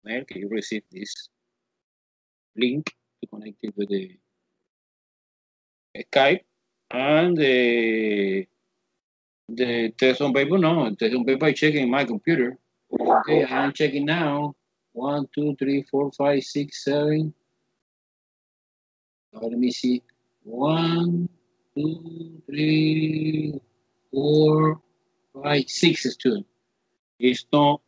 mail, you receive this link to connect it with the Skype, and the test on paper. No, test on paper I check in my computer. Okay, I'm checking now. 1, 2, 3, 4, 5, 6, 7. Let me see. 1, 2, 3, 4, 5, 6 students. It's not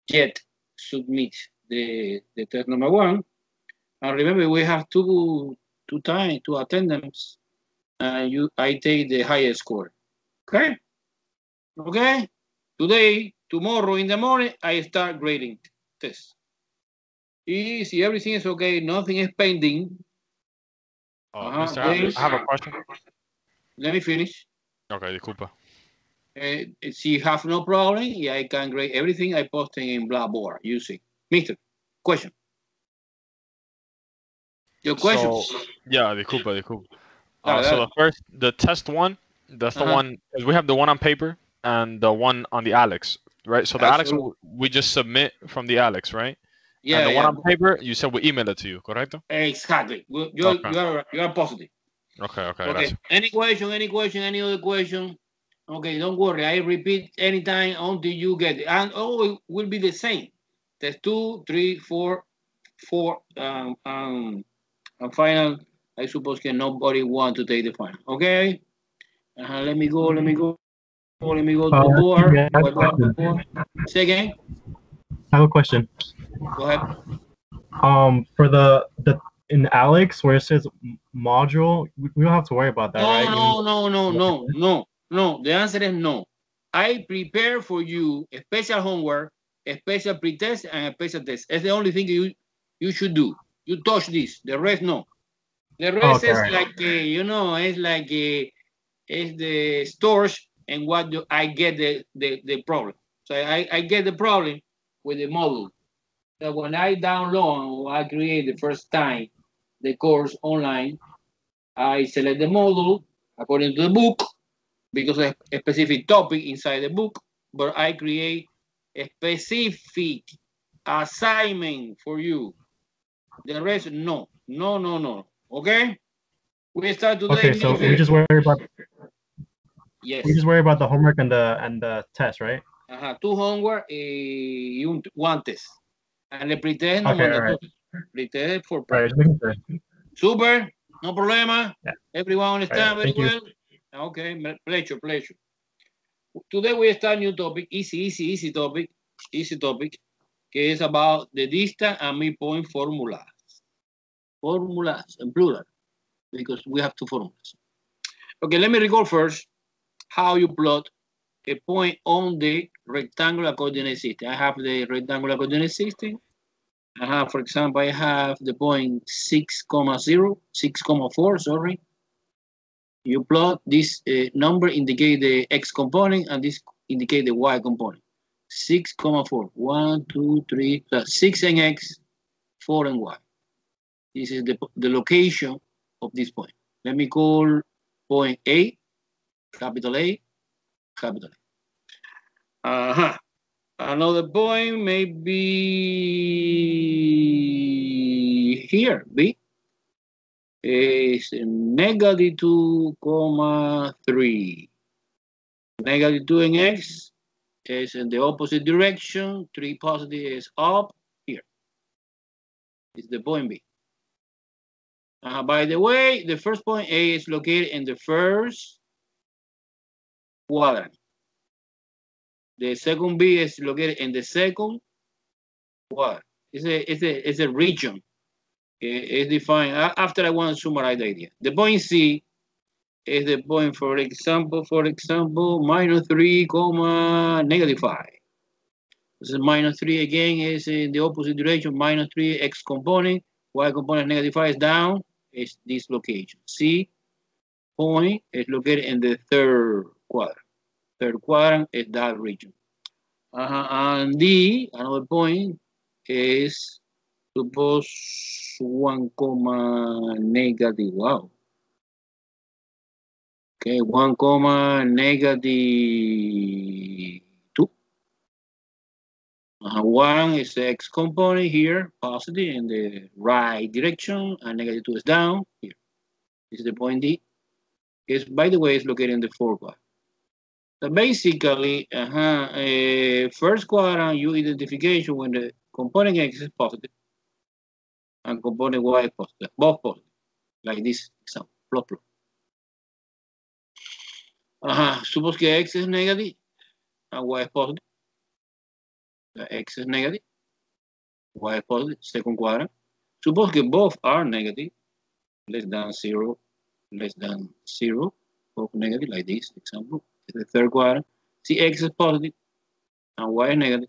yet submit the test number 1. And remember, we have two attendance, and I take the highest score. Okay? Okay? Today, tomorrow in the morning, I start grading test. See, everything is okay, nothing is pending. Mr. I have a question. Let me finish. Okay, disculpa. If you have no problem, yeah, I can grade everything I posted in Blackboard. You see. Mister, question. Your question? So, yeah, disculpa. Dale, So dale. the test one, that's the one, because we have the one on paper and the one on the Alex, right? So the Alex, we just submit from the Alex, right? Yeah, and the one yeah. on paper, you said we email it to you, correcto? Exactly. You are positive. Okay, Okay. Any question, any other question? Okay, don't worry. I repeat anytime until you get it. And it will be the same. There's 2, 3, 4, and final. I suppose that nobody want to take the final. Okay. Let me go to the board. Say again. I have a question. Go ahead. For the in Alex where it says module, we don't have to worry about that, right? No. The answer is no. I prepare for you a special homework, a special pretest, and a special test. It's the only thing you should do. You touch this. The rest, no. The rest is like it's like it's the stores and what do I get the problem. So I get the problem with the module. So when I download or I create the first time the course online, I select the module according to the book because of a specific topic inside the book, but I create a specific assignment for you. The rest, no. Okay? We start today. Okay, so we just worry about. Yes. We just worry about the homework and the test, right? 2 homework y one test. And el pretest no manda todo. Pretest for practice. Super, no problema. Yeah. Everyone understand very well? Okay, pleasure. Today we start new topic, easy topic, que is about the distance and midpoint formulas. Formulas in plural, because we have 2 formulas. Okay, let me recall first how you plot a point on the rectangular coordinate system. I have the rectangular coordinate system. I have, for example, I have the point 6,4, sorry. You plot this number indicate the x component and this indicate the y component. 6,4, 1, 2, 3, plus 6 and x, 4 and y. This is the location of this point. Let me call point A, capital A, capital A. Another point may be here, B. Is negative 2,3. Negative 2 in x is in the opposite direction. 3 positive is up here. It's the point B. By the way, the first point A is located in the first quadrant. The second B is located in the second quadrant. It's a region. It's defined after I want to summarize the idea. The point C is the point, for example, minus 3, negative 5. This is minus 3 again is in the opposite direction, minus 3 x component, y component negative 5 is down, is this location. C point is located in the third quadrant. Third quadrant is that region. And D, another point, is suppose 1, negative, wow. Okay, 1, negative 2. One is the x component here, positive in the right direction, and negative 2 is down here. This is the point D. It's, by the way, it's located in the fourth quadrant. So basically, first quadrant, you identification when the component x is positive and component y is positive, both positive, like this example, plot plot. Suppose que x is negative and y is positive. X is negative, y is positive, second quadrant. Suppose que both are negative, less than 0, both negative, like this example. It's the third quadrant. See, x is positive and y is negative.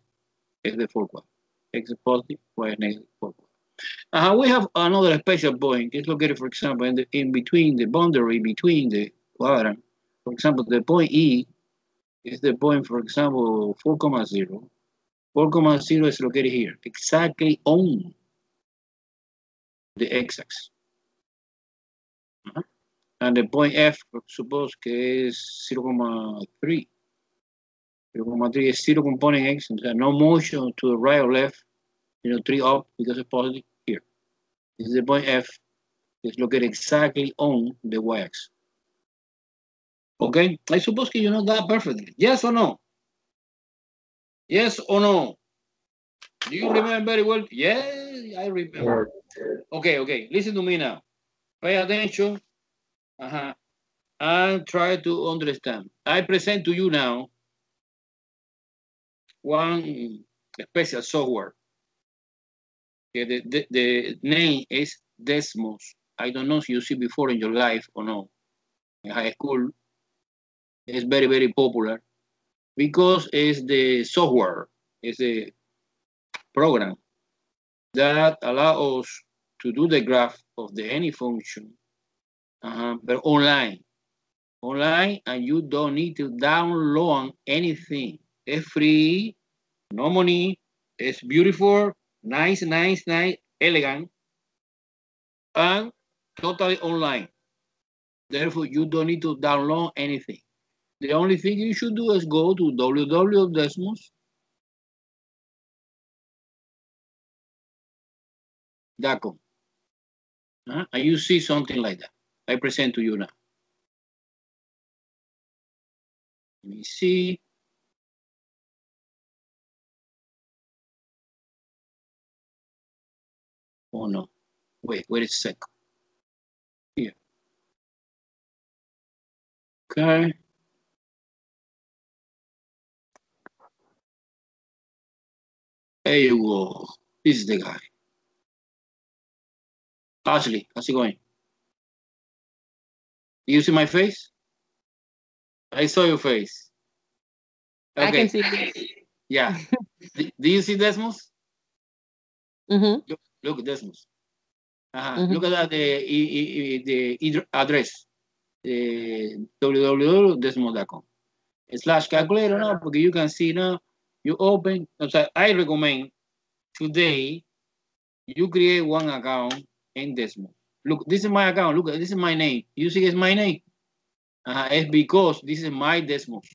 It's the fourth quadrant. X is positive, y is negative, fourth quadrant. We have another special point. It's located, for example, in between the boundary between the quadrant. For example, the point E is the point, for example, 4,0. 4,0 is located here, exactly on the x-axis. And the point F, suppose que is 0,3. 0,3 is 0 component x, and no motion to the right or left, 3 up because it's positive here. This is the point F. It's located exactly on the y-axis. Okay, I suppose you know that perfectly. Yes or no? Yes or no? Do you remember very well? Yeah, I remember. Okay, listen to me now. Pay attention. And try to understand. I present to you now one special software. Okay, the name is Desmos. I don't know if you see before in your life or no. In high school, it's very, very popular because it's the software, it's a program that allows us to do the graph of the any function, but online, and you don't need to download anything. It's free, no money, it's beautiful, nice, elegant, and totally online. Therefore, you don't need to download anything. The only thing you should do is go to www.desmos.com. And you see something like that. I present to you now. Let me see. Oh no. Wait a second. Here. Okay. There you go. This is the guy. Ashley, how's it going? Do you see my face? I saw your face. Okay. I can see it. Yeah. Do you see Desmos? Mm-hmm. Look at Desmos. Look at that, the address, www.desmos.com. /calculator now, because you can see now, you open, I recommend today you create one account in Desmos. Look, this is my account. Look, this is my name. You see it's my name? It's because this is my Desmos.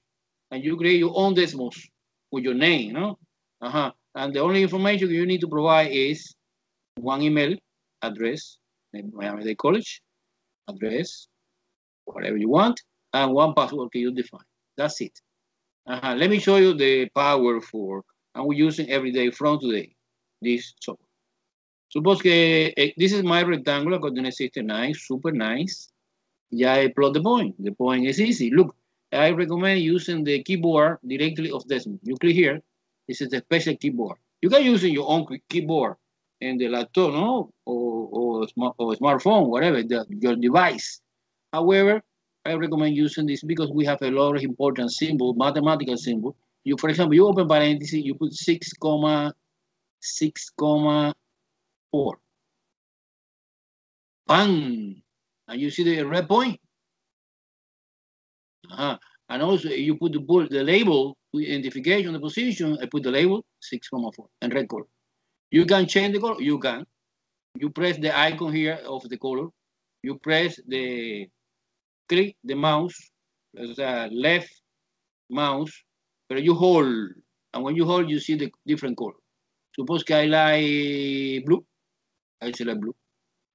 And you create your own Desmos with your name, no? And the only information you need to provide is one email address, Miami-Dade College, address, whatever you want, and one password can you define. That's it. Let me show you the power for, and we're using every day from today, this software. Suppose que this is my rectangular coordinate system, nice, super nice. Yeah, I plot the point. The point is easy. Look, I recommend using the keyboard directly of Desmos. You click here. This is a special keyboard. You can use your own keyboard in the laptop, no, or smartphone, whatever your device. However, I recommend using this because we have a lot of important symbols, mathematical symbols. For example, you open parentheses, you put 6,4. Bang! And you see the red point. And also, you put the label with identification, the position. I put the label 6,4 and red color. You can change the color. You can. You press the icon here of the color. You press click the mouse, left mouse, but you hold And when you hold, you see the different color. Suppose I like blue. I select blue.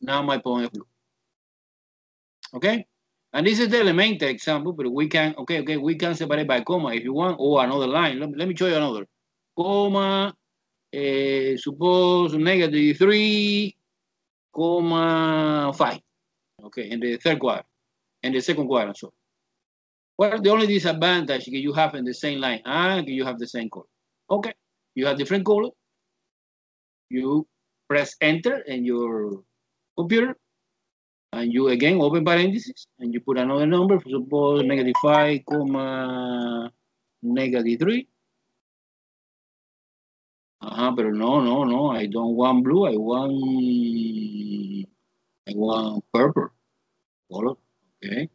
Now my point is blue. Okay? And this is the elementary example, but we can, we can separate by comma if you want, or another line. Let me show you another. Comma, suppose -3, comma 5. Okay, in the third quadrant, in the second quadrant, so. Well, the only disadvantage you have in the same line, you have the same color. Okay, you have different color. You press enter in your computer, and you again open parentheses, and you put another number, suppose -5, comma -3. But no, I don't want blue, I want purple color. Okay.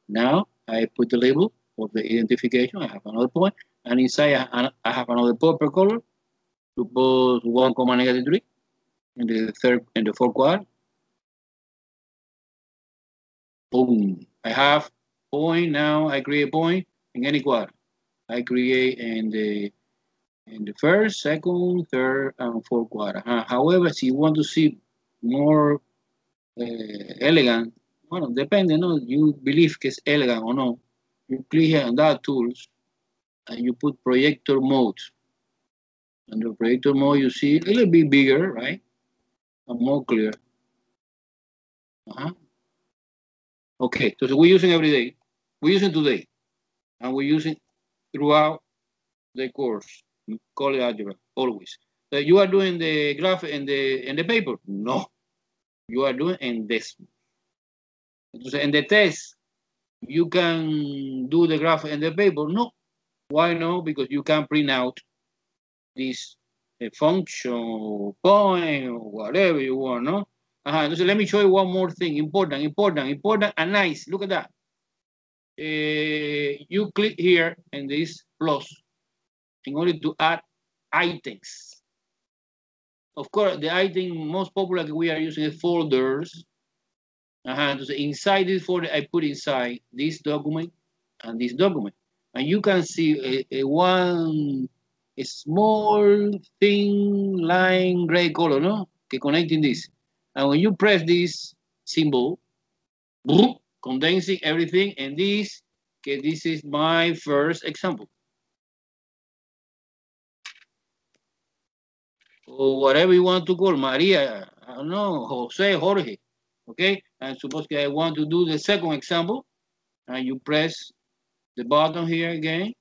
Now I put the label of the identification. I have another point, and inside I have another purple color. Suppose 1, -3 in the fourth quadrant. Boom! I have point now. I create a point in any quadrant. I create in the first, second, third, and fourth quadrant. However, if you want to see more elegant, well, depending on you believe it's elegant or not, you click here on that tools, and you put projector mode. And the projector mode, you see a little bit bigger, right? And more clear. Okay, so we're using every day. We're using today, and we're using throughout the course. Call it algebra always. So you are doing the graph in the paper? No, you are doing in this. So in the test, you can do the graph in the paper? No. Why no? Because you can print out this function, point, or whatever you want, no? So let me show you one more thing, important, and nice. Look at that. You click here in this plus in order to add items. Of course, the item most popular we are using is folders. So inside this folder, I put inside this document and this document. And you can see a small thin line gray color, no? Connecting this. And when you press this symbol, boop, condensing everything, and this is my first example. Or whatever you want to call, Maria, I don't know, Jose, Jorge, okay? And suppose I want to do the second example, and you press the button here again.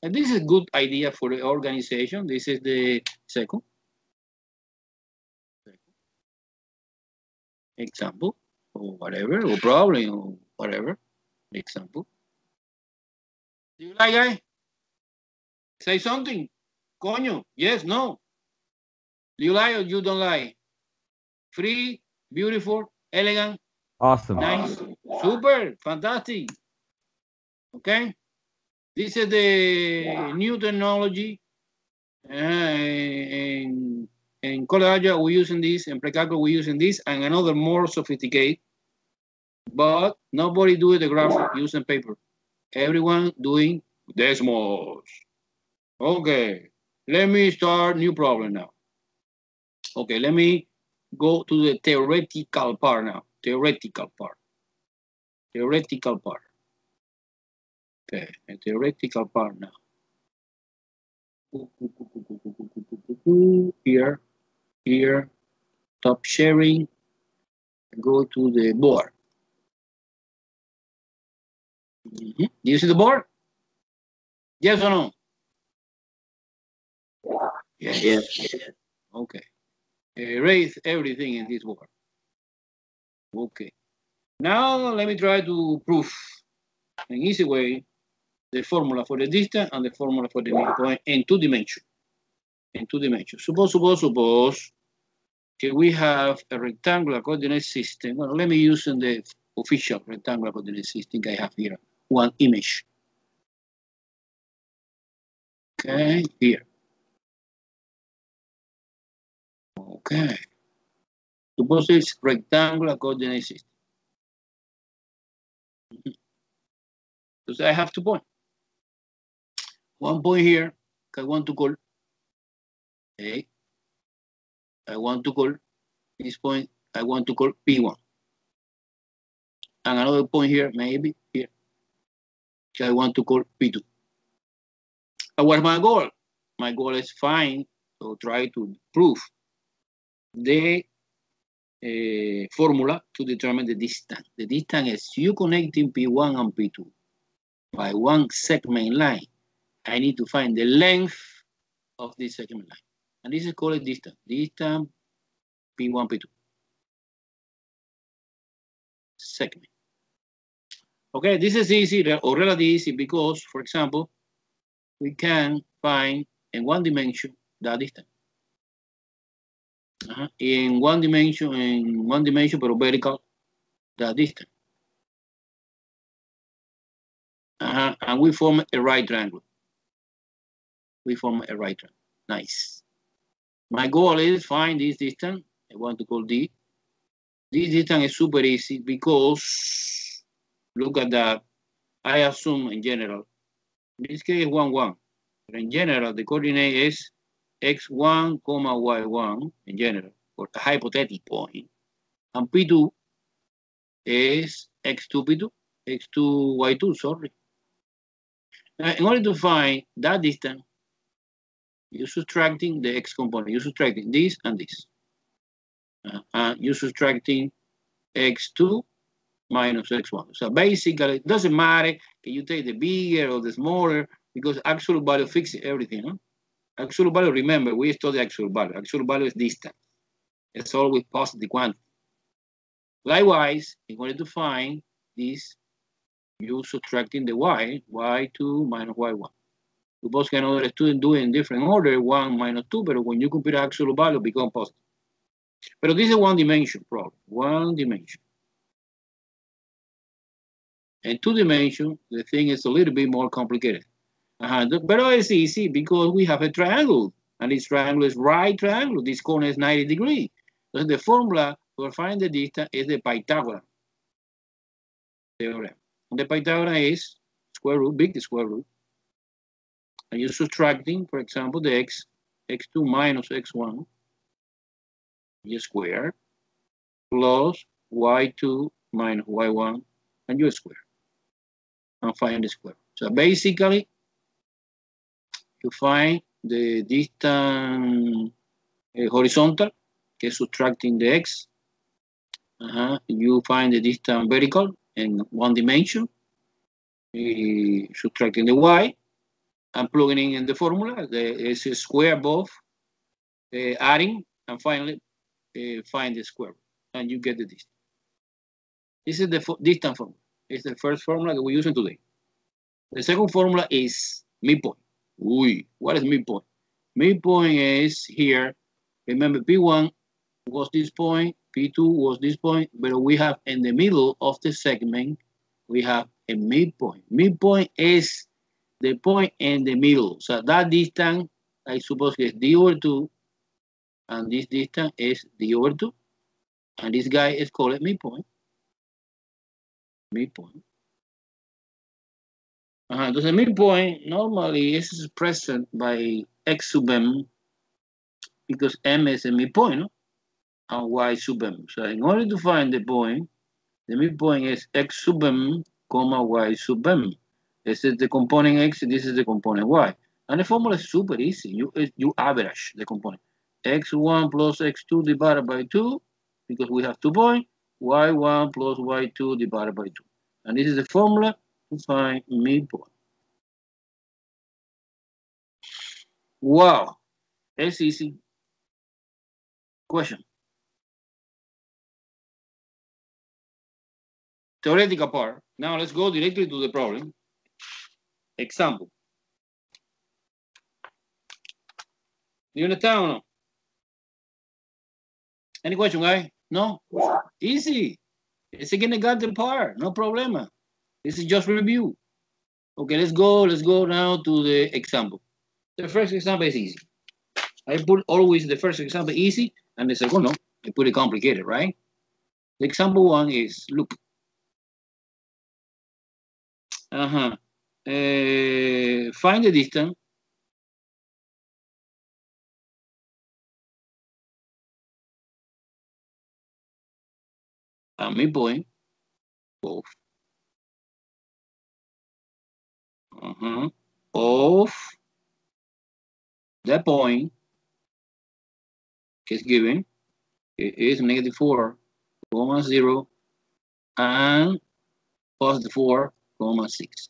And this is a good idea for the organization. This is the second example, or whatever, or problem, or whatever example. Do you like, guy? Say something. Coño, yes, no. Do you like or you don't like? Free, beautiful, elegant. Awesome. Nice. Super, fantastic. Okay. This is the new technology. In college, we're using this. In pre-calculus, we're using this, and another more sophisticated. But nobody doing the graph using paper. Everyone doing decimals. Okay. Let me start new problem now. Okay, let me go to the theoretical part now. Theoretical part. Okay, a theoretical part now. Here, stop sharing, go to the board. Do you see the board? Yes or no? Yes. Okay. Erase everything in this board. Okay. Now let me try to prove an easy way the formula for the distance and the formula for the midpoint in 2 dimensions. Suppose we have a rectangular coordinate system. Well, let me use the official rectangular coordinate system I have here. One image. Okay, here. Okay. Suppose it's rectangular coordinate system. Because I have 2 points. one point here, I want to call, okay, I want to call this point, I want to call P1. And another point here, maybe here, I want to call P2. And what's my goal? My goal is find or try to prove the formula to determine the distance. The distance is you connecting P1 and P2 by one segment line. I need to find the length of this segment line. And this is called distance. Distance P1, P2. Segment. Okay, this is easy or relatively easy because, for example, we can find in one dimension that distance. In one dimension, but vertical, that distance. And we form a right triangle. We form a right triangle. Nice. My goal is find this distance. I want to call D. This distance is super easy because look at that. I assume in general, in this case 1, 1. But in general, the coordinate is x1, y1 in general, for a hypothetical point. And P2 is x2, P2, x2, y2, sorry. Now, in order to find that distance, you're subtracting the x component. You're subtracting this and this. You're subtracting x2 minus x1. So basically, it doesn't matter can you take the bigger or the smaller because absolute value fixes everything. Huh? Absolute value, remember, we study actual value. Actual value is distance. It's always positive quantity. Likewise, in order to find this, you're subtracting the y2 minus y1. You both can other student do it in different order, 1 minus 2, but when you compute actual value, become positive. But this is one dimension problem, one dimension. In 2 dimensions, the thing is a little bit more complicated. But it's easy because we have a triangle, and this triangle is right triangle. This corner is 90 degrees. So the formula for finding the distance is the Pythagorean theorem. And the Pythagorean is square root, big square root. And you're subtracting, for example, the x2 minus x1, you square, plus y2 minus y1, and you square. And find the square. So basically, you find the distance horizontal, que is subtracting the x. You find the distance vertical in one dimension, subtracting the y, and plugging in the formula. It's a square above, adding, and finally find the square, and you get the distance. This is the distance formula. It's the first formula that we're using today. The second formula is midpoint. What is midpoint? Midpoint is here. Remember, P1 was this point, P2 was this point, but we have in the middle of the segment, we have a midpoint. Midpoint is the point in the middle. So that distance, I suppose, is d over 2, and this distance is d over 2. And this guy is called midpoint. Midpoint. The midpoint normally is expressed by x sub m because m is a midpoint, no? And y sub m. So in order to find the point, the midpoint is x sub m, comma y sub m. This is the component x, this is the component y. And the formula is super easy. You average the component. x1 plus x2 divided by 2, because we have 2 points, y1 plus y2 divided by 2. And this is the formula to find midpoint. Wow, it's easy. Question. Theoretical part. Now let's go directly to the problem. Example. Do you understand or no? Any question, guy? No? Easy. It's a kindergarten part. No problem. This is just review. Okay, let's go now to the example. The first example is easy. I put always the first example easy, and the second no. I put it complicated, right? The example 1 is, look. find the distance. At midpoint, both. Of the point is given. It is negative 4, 0, and positive 4, 6.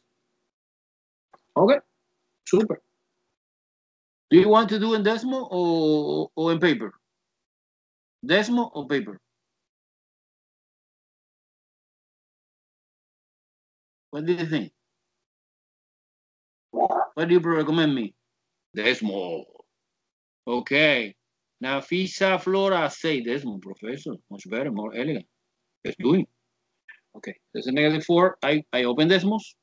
Okay, super. Do you want to do in decimal or in paper? Decimal or paper? What do you think? What do you recommend me? Decimal. Okay. Now, Fisa Flora say decimal, professor. Much better, more elegant. Let's do it. Okay, there's a negative 4. I open decimals.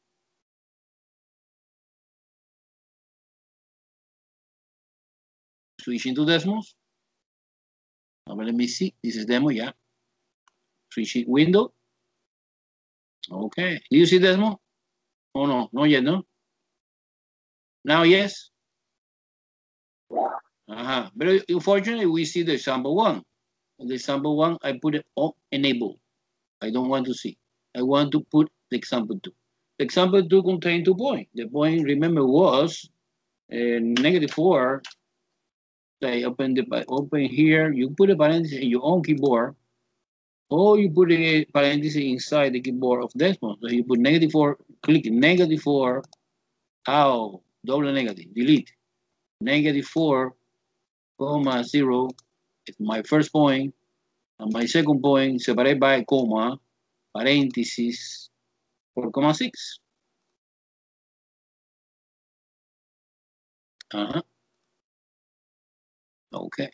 Switch into decimals. Now, let me see. This is demo, yeah. Switch it window. Okay. Do you see decimal? Oh, no, not yet, no? Now, yes. But unfortunately, we see the example 1. The example 1, I put it on enable. I don't want to see. I want to put the example 2. The example 2 contains 2 points. The point, remember, was negative 4. I open here. You put a parenthesis in your own keyboard, or you put a parenthesis inside the keyboard of decimal. So you put negative 4, click negative 4. Ow, double negative, delete. Negative 4, 0 is my first point, and my second point separated by a comma, parenthesis, 4,6. Okay,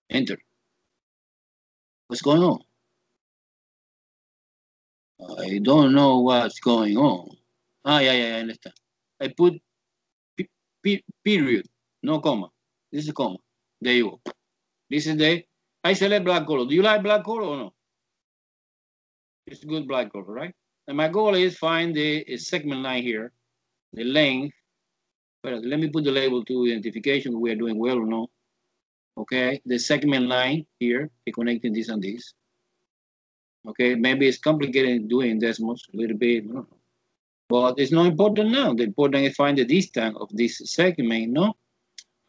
enter. What's going on? I don't know what's going on. Yeah, I understand. I put period, no comma. This is comma. There you go. This is I select black color. Do you like black color or no? It's good black color, right? And my goal is find the segment line here, the length. But let me put the label to identification. We are doing well or no. Okay, the segment line here, connecting this and this. Okay, maybe it's complicated doing decimals a little bit, no? But it's not important now. The important is find the distance of this segment, no?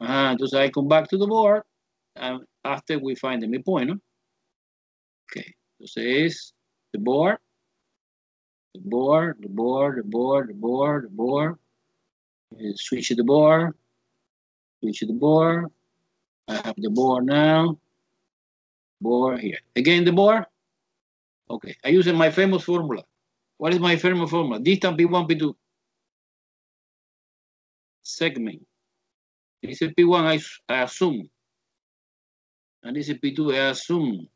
So I come back to the board after we find the midpoint, no? Okay, so it's the board. Switch to the board. I have the board now. Board here. Again, the board. Okay, I use my famous formula. What is my famous formula? Distance P1, P2. Segment. This is P1, I assume. And this is P2, I assume.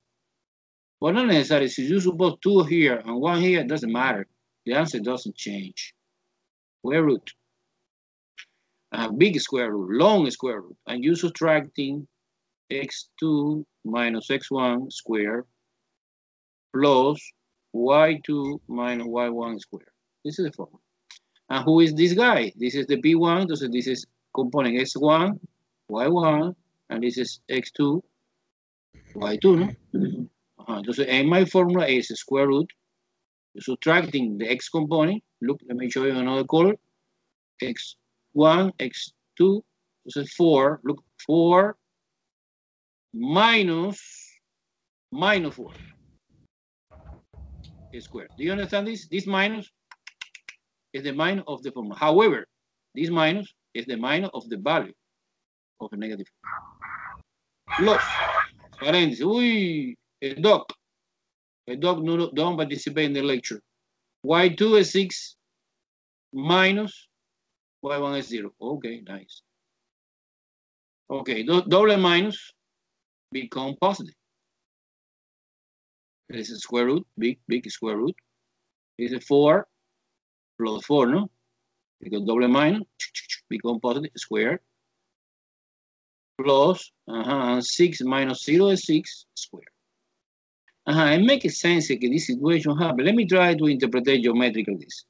Well, not necessarily. If you suppose 2 here and 1 here, it doesn't matter. The answer doesn't change. Square root. I have big square root, long square root. And you subtracting x2 minus x1 squared plus y2 minus y1 squared. This is the formula. And who is this guy? This is the P1, so this is component x1, y1, and this is x2, y2, no? So and my formula is square root. Subtracting the x component. Look, let me show you another color. x1, x2, this is 4. Look, 4 minus 4 is squared. Do you understand this? This minus is the minus of the formula. However, this minus is the minus of the value of a negative. Plus, parentheses. Uy, a dog. A dog don't participate in the lecture. y2 is 6 minus y1 is 0. Okay, nice. Okay, double minus become positive. This is square root, big square root. This is 4 plus 4, no? Because double minus become positive, squared. Plus, 6 minus 0 is 6 squared. It makes sense that this situation happens. Let me try to interpret geometrically this.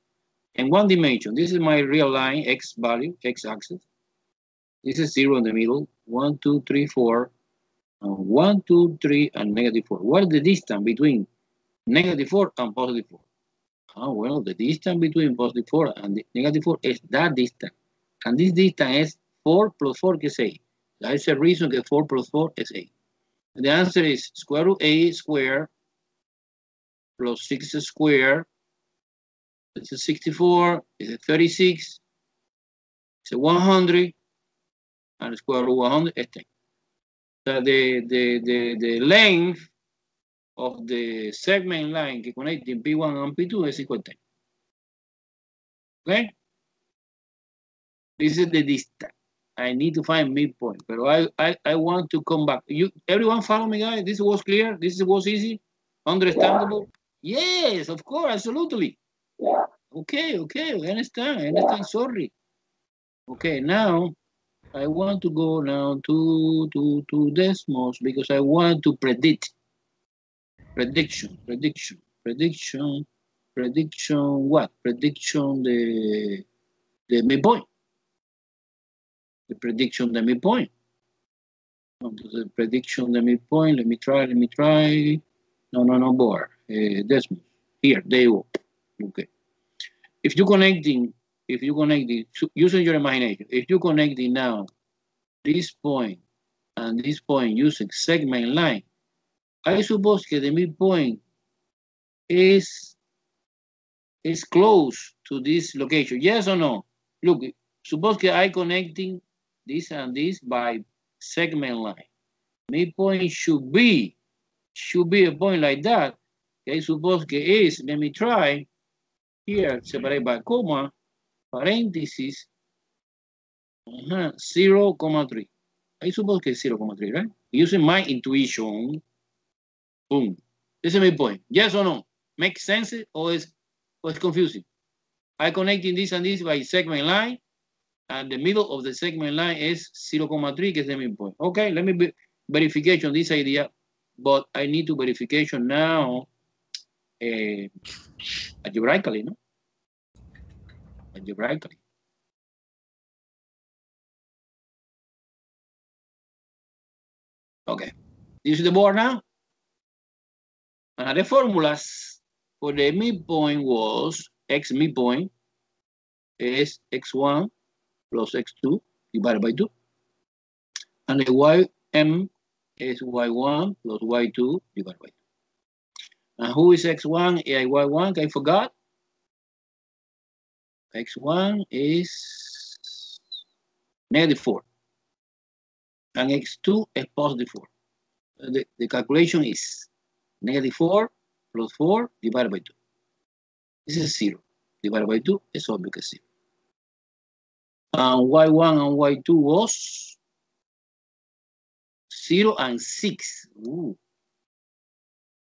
in one dimension. This is my real line, x value, x-axis. This is 0 in the middle. 1, 2, 3, 4. 1, 2, 3, and -4. What is the distance between -4 and +4? Oh, well, the distance between +4 and -4 is that distance. And this distance is 4 plus 4, que es 8. That is the reason that 4 plus 4 is 8. And the answer is square root 8 squared plus 6 squared. This is 64, it's a 36, it's a 100, and square root 100 is 10. So the length of the segment line que connecting P1 and P2 is equal to 10. Okay? This is the distance. I need to find midpoint, but I want to come back. Everyone follow me, guys? This was clear? This was easy? Understandable? Yes, of course, absolutely. Okay, I understand, sorry. Okay, now I want to go now to Desmos because I want to predict. Prediction, what? Prediction the midpoint. The prediction the midpoint. The prediction the midpoint. Let me try. No, board. Desmos. Here, there you go. Okay. If you connecting, using your imagination, if you connecting now this point and this point using segment line, I suppose that the midpoint is close to this location. Yes or no? Look, suppose that I connecting this and this by segment line. Midpoint should be a point like that. I suppose that is, let me try. Here, separate by comma, parenthesis, 0,3. I suppose it's 0,3, right? Using my intuition, boom. This is my point. Yes or no? Makes sense or it's confusing? I connecting this and this by segment line, and the middle of the segment line is 0,3, que is the midpoint. Okay, let me verification this idea, but I need to verification now algebraically, no? Algebraically. Okay, this is the board now. And the formulas for the midpoint was x midpoint is x1 plus x2 divided by 2. And the ym is y1 plus y2 divided by 2. And who is x1 and y1? I forgot. X1 is -4. And x2 is +4. The calculation is -4 plus 4 divided by 2. This is 0. Divided by 2 is obviously 0. And y1 and y2 was 0 and 6. Ooh.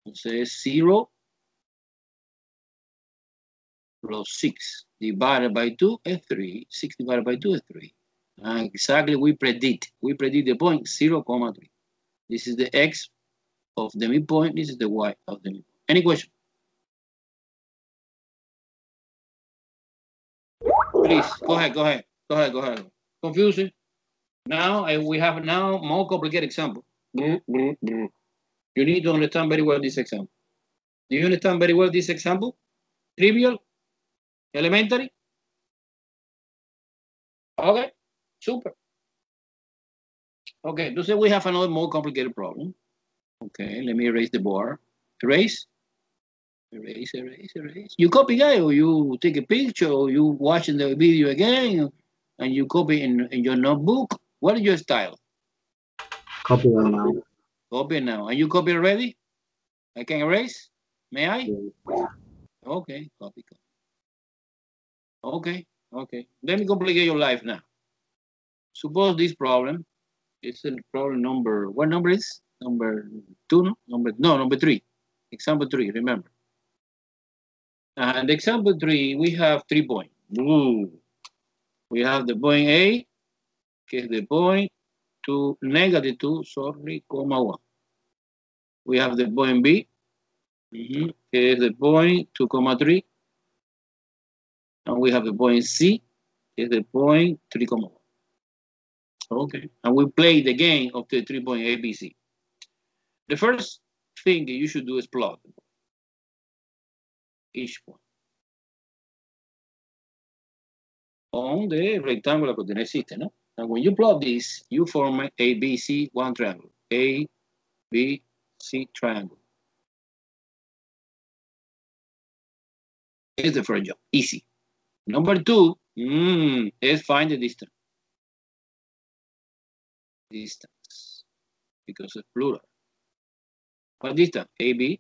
Entonces 0 plus 6 divided by 2 is 3. 6 divided by 2 is 3. And exactly we predict the point 0,3. This is the x of the midpoint. This is the y of the midpoint. Any question? Please, go ahead. Confusing? Now we have now more complicated example. You need to understand very well this example. Do you understand very well this example? Trivial? Elementary? Okay, super. Okay, so we have another more complicated problem. Okay, let me erase the board. Erase. You copy, guy, or you take a picture, or you watching the video again, and you copy in your notebook. What is your style? Copy now. Copy now. Are you copy already? I can erase? May I? Yeah. Okay, copy. Okay. Let me complicate your life now. Suppose this problem is a problem number, what number is? Number 2, no? Number 3. Example 3, remember. And example 3, we have 3 points. Ooh. We have the point A, que is the point to -2, comma 1. We have the point B, que is the point 2, 3. And we have the point C is the point 3, 1. Okay, and we play the game of the 3 point ABC. The first thing that you should do is plot each point on the rectangular coordinate system. No? And when you plot this, you form a ABC, one triangle. A, B, C triangle. It's the first job, easy. Number 2 is find the distance. Distance, because it's plural. What distance? AB,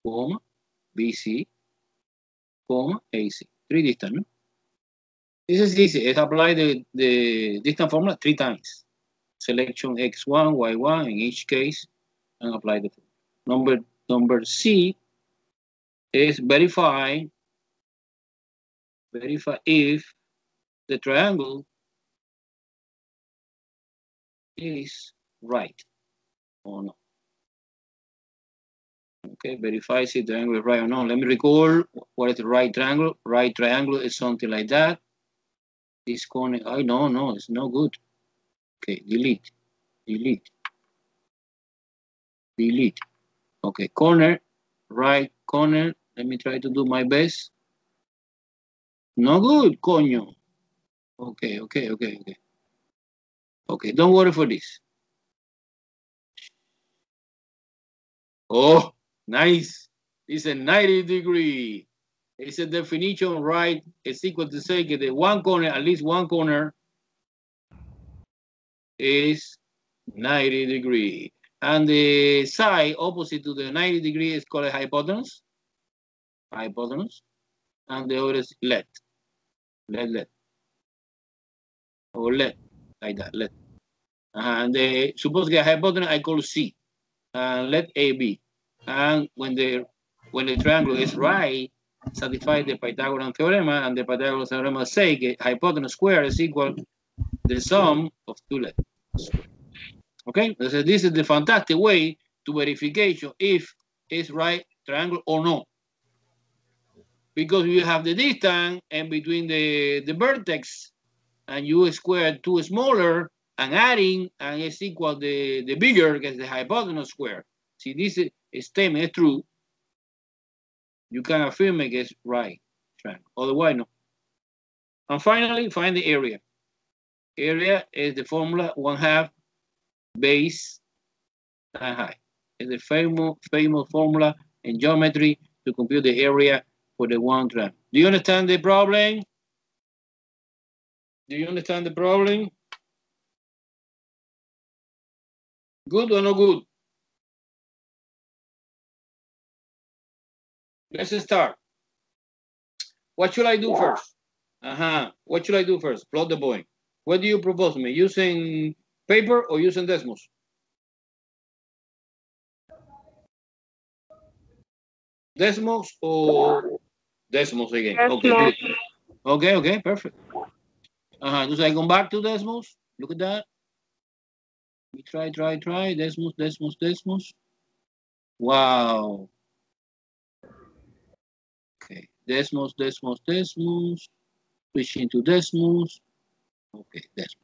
comma, BC, comma, AC. 3 distance, no? This is easy. It's apply the distance formula 3 times. Selection X1, Y1 in each case, and apply the formula. Number C is verify if the triangle is right or not. Okay, verify if the triangle is right or not. Let me recall what is the right triangle. Right triangle is something like that. This corner, oh no, it's no good. Okay, delete. Okay, corner, right corner. Let me try to do my best. No good, coño. Okay. Okay, don't worry for this. Oh, nice. It's a 90-degree. It's a definition, right? It's equal to say that the one corner, at least one corner, is 90-degree. And the side opposite to the 90-degree is called a hypotenuse. And the other is let. Or let, like that, let. And the suppose the hypotenuse I call C. And let AB. And when the triangle is right, satisfy the Pythagorean theorem, and the Pythagorean theorem say that hypotenuse square is equal to the sum of 2 lengths. Okay, so this is the fantastic way to verification if it's right triangle or not. Because you have the distance and between the vertex, and you square 2 smaller and adding, and it's equal the bigger gets the hypotenuse square. See, this statement is true. You can affirm it is right triangle. Otherwise, no. And finally, find the area. Area is the formula 1/2 base and height. It's the famous formula in geometry to compute the area for the one triangle. Do you understand the problem? Good or no good? Let's start. What should I do first? What should I do first? Plot the point. What do you propose me? Using paper or using Desmos? Desmos or Desmos again? Okay, good. Okay, perfect. So I come back to Desmos. Look at that. We try. Desmos. Wow. Okay, Desmos. Switching to Desmos. Okay, Desmos.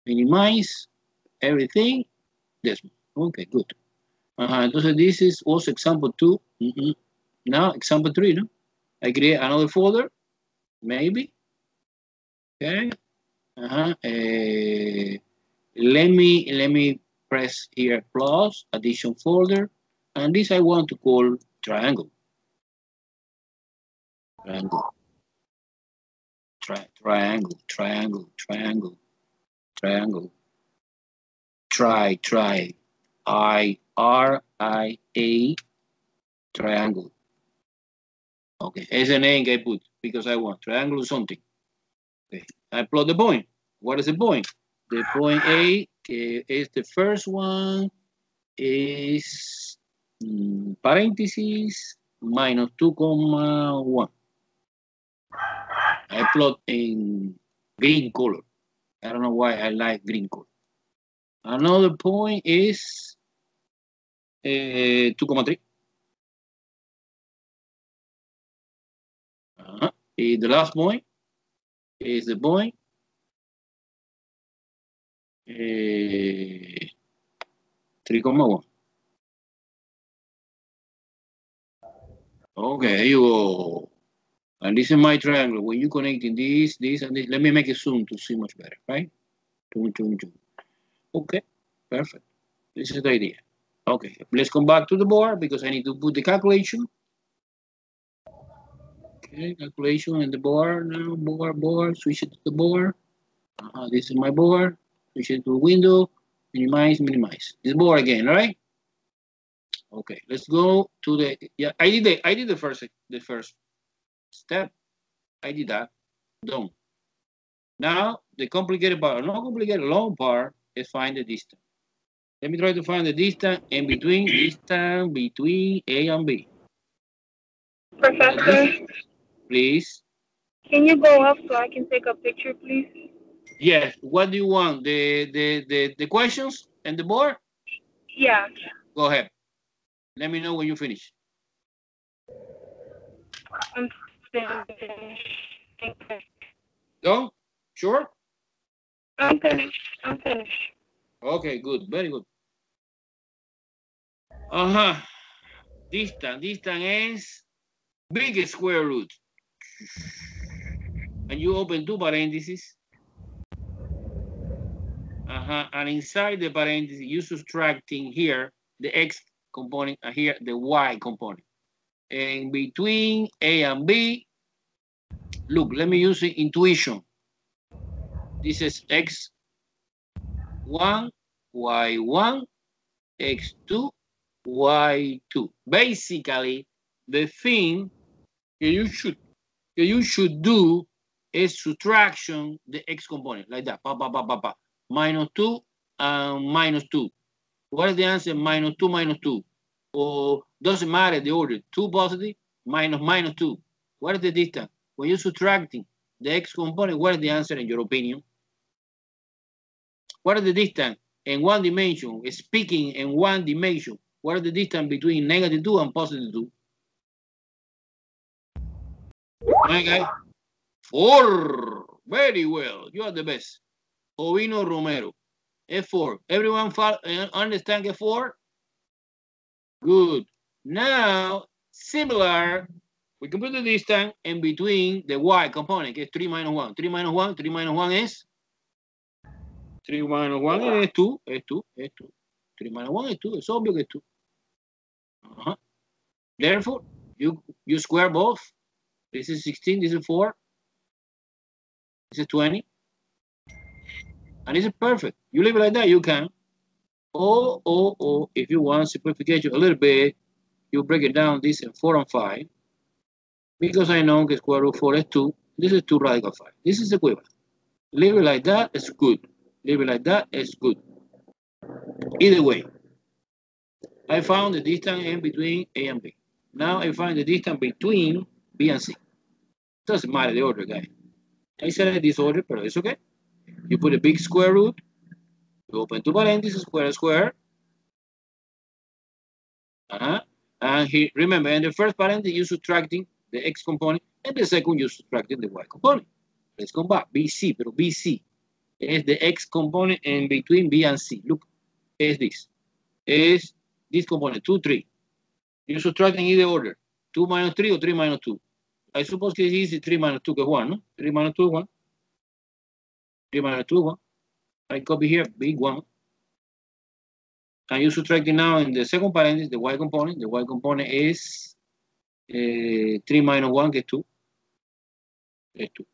Minimize everything. Desmos. Okay, good. Entonces this was example 2. Now example 3, no? I create another folder, maybe. Okay. Let me press here plus addition folder, and this I want to call triangle. Triangle. Try. I-R-I-A triangle. Okay, it's a name I put because I want triangle something. Okay, I plot the point. What is the point? The point A is the first one is parentheses minus 2,1. I plot in green color. I don't know why I like green color. Another point is 2,3. The last point is the point 3,1. Okay, here you go. And this is my triangle. When you connecting this, and this, let me make it zoom to see much better, right? Okay, perfect. This is the idea. Okay, let's come back to the board because I need to put the calculation. Okay, calculation in the board now. Board. Switch it to the board. This is my board. Switch it to the window. Minimize. This board again, right? Okay, let's go to the. Yeah, I did the first step. I did that. Done. Now the complicated part, not complicated, long part is find the distance. Let me try to find the distance in between A and B. Professor, please. Can you go up so I can take a picture, please? Yes. What do you want? The questions and the board? Yeah. Go ahead. Let me know when you finish. I'm finished. Go? Sure? I'm finished. Okay, good. Very good. Distance is big square root. And you open two parentheses. And inside the parentheses, you subtracting here the x component and here the y component. And between A and B, look, let me use the intuition. This is x1, y1, x2, y2. Basically, the thing that you should do is subtraction the x component like that. -2 and -2. What is the answer? -2, or doesn't matter the order. 2 positive -2. What is the distance? When you're subtracting the x component, what is the answer in your opinion? What is the distance in one dimension? Speaking in one dimension, what is the distance between -2 and +2? Okay. 4. Very well. You are the best. Ovino Romero. F4. Everyone understand F4? Good. Now, similar, we can put the distance in between the y component, que es 3 minus 1. 3 minus 1, 3 minus 1 is? 3 minus 1 es 2, es 2. 3 minus 1 es 2, es obvio que es 2. Therefore, you square both. This is 16, this is 4. This is 20. And this is perfect. You leave it like that, you can. Or if you want simplification a little bit, you break it down this in 4 and 5. Because I know that square root 4 is 2. This is 2 radical 5. This is equivalent. Leave it like that, it's good. Leave it like that, it's good. Either way, I found the distance in between A and B. Now I find the distance between B and C. Doesn't matter the order, guys. I select this order, but it's okay. You put a big square root. You open two parentheses, square. And here, remember, in the first parenthesis, you're subtracting the x component, and the second, you're subtracting the y component. Let's come back. BC, but BC is the x component in between B and C. Look, is this. Is this component, 2, 3. You're subtracting either order, 2 minus 3 or 3 minus 2. I suppose que es easy, 3 minus 2 que es 1, no? 3 minus 2 is 1. 3 minus 2 is 1. I copy here, big 1. And you're subtracting now in the second parenthesis, the y component. The y component is 3 minus 1, que es 2. Es 2.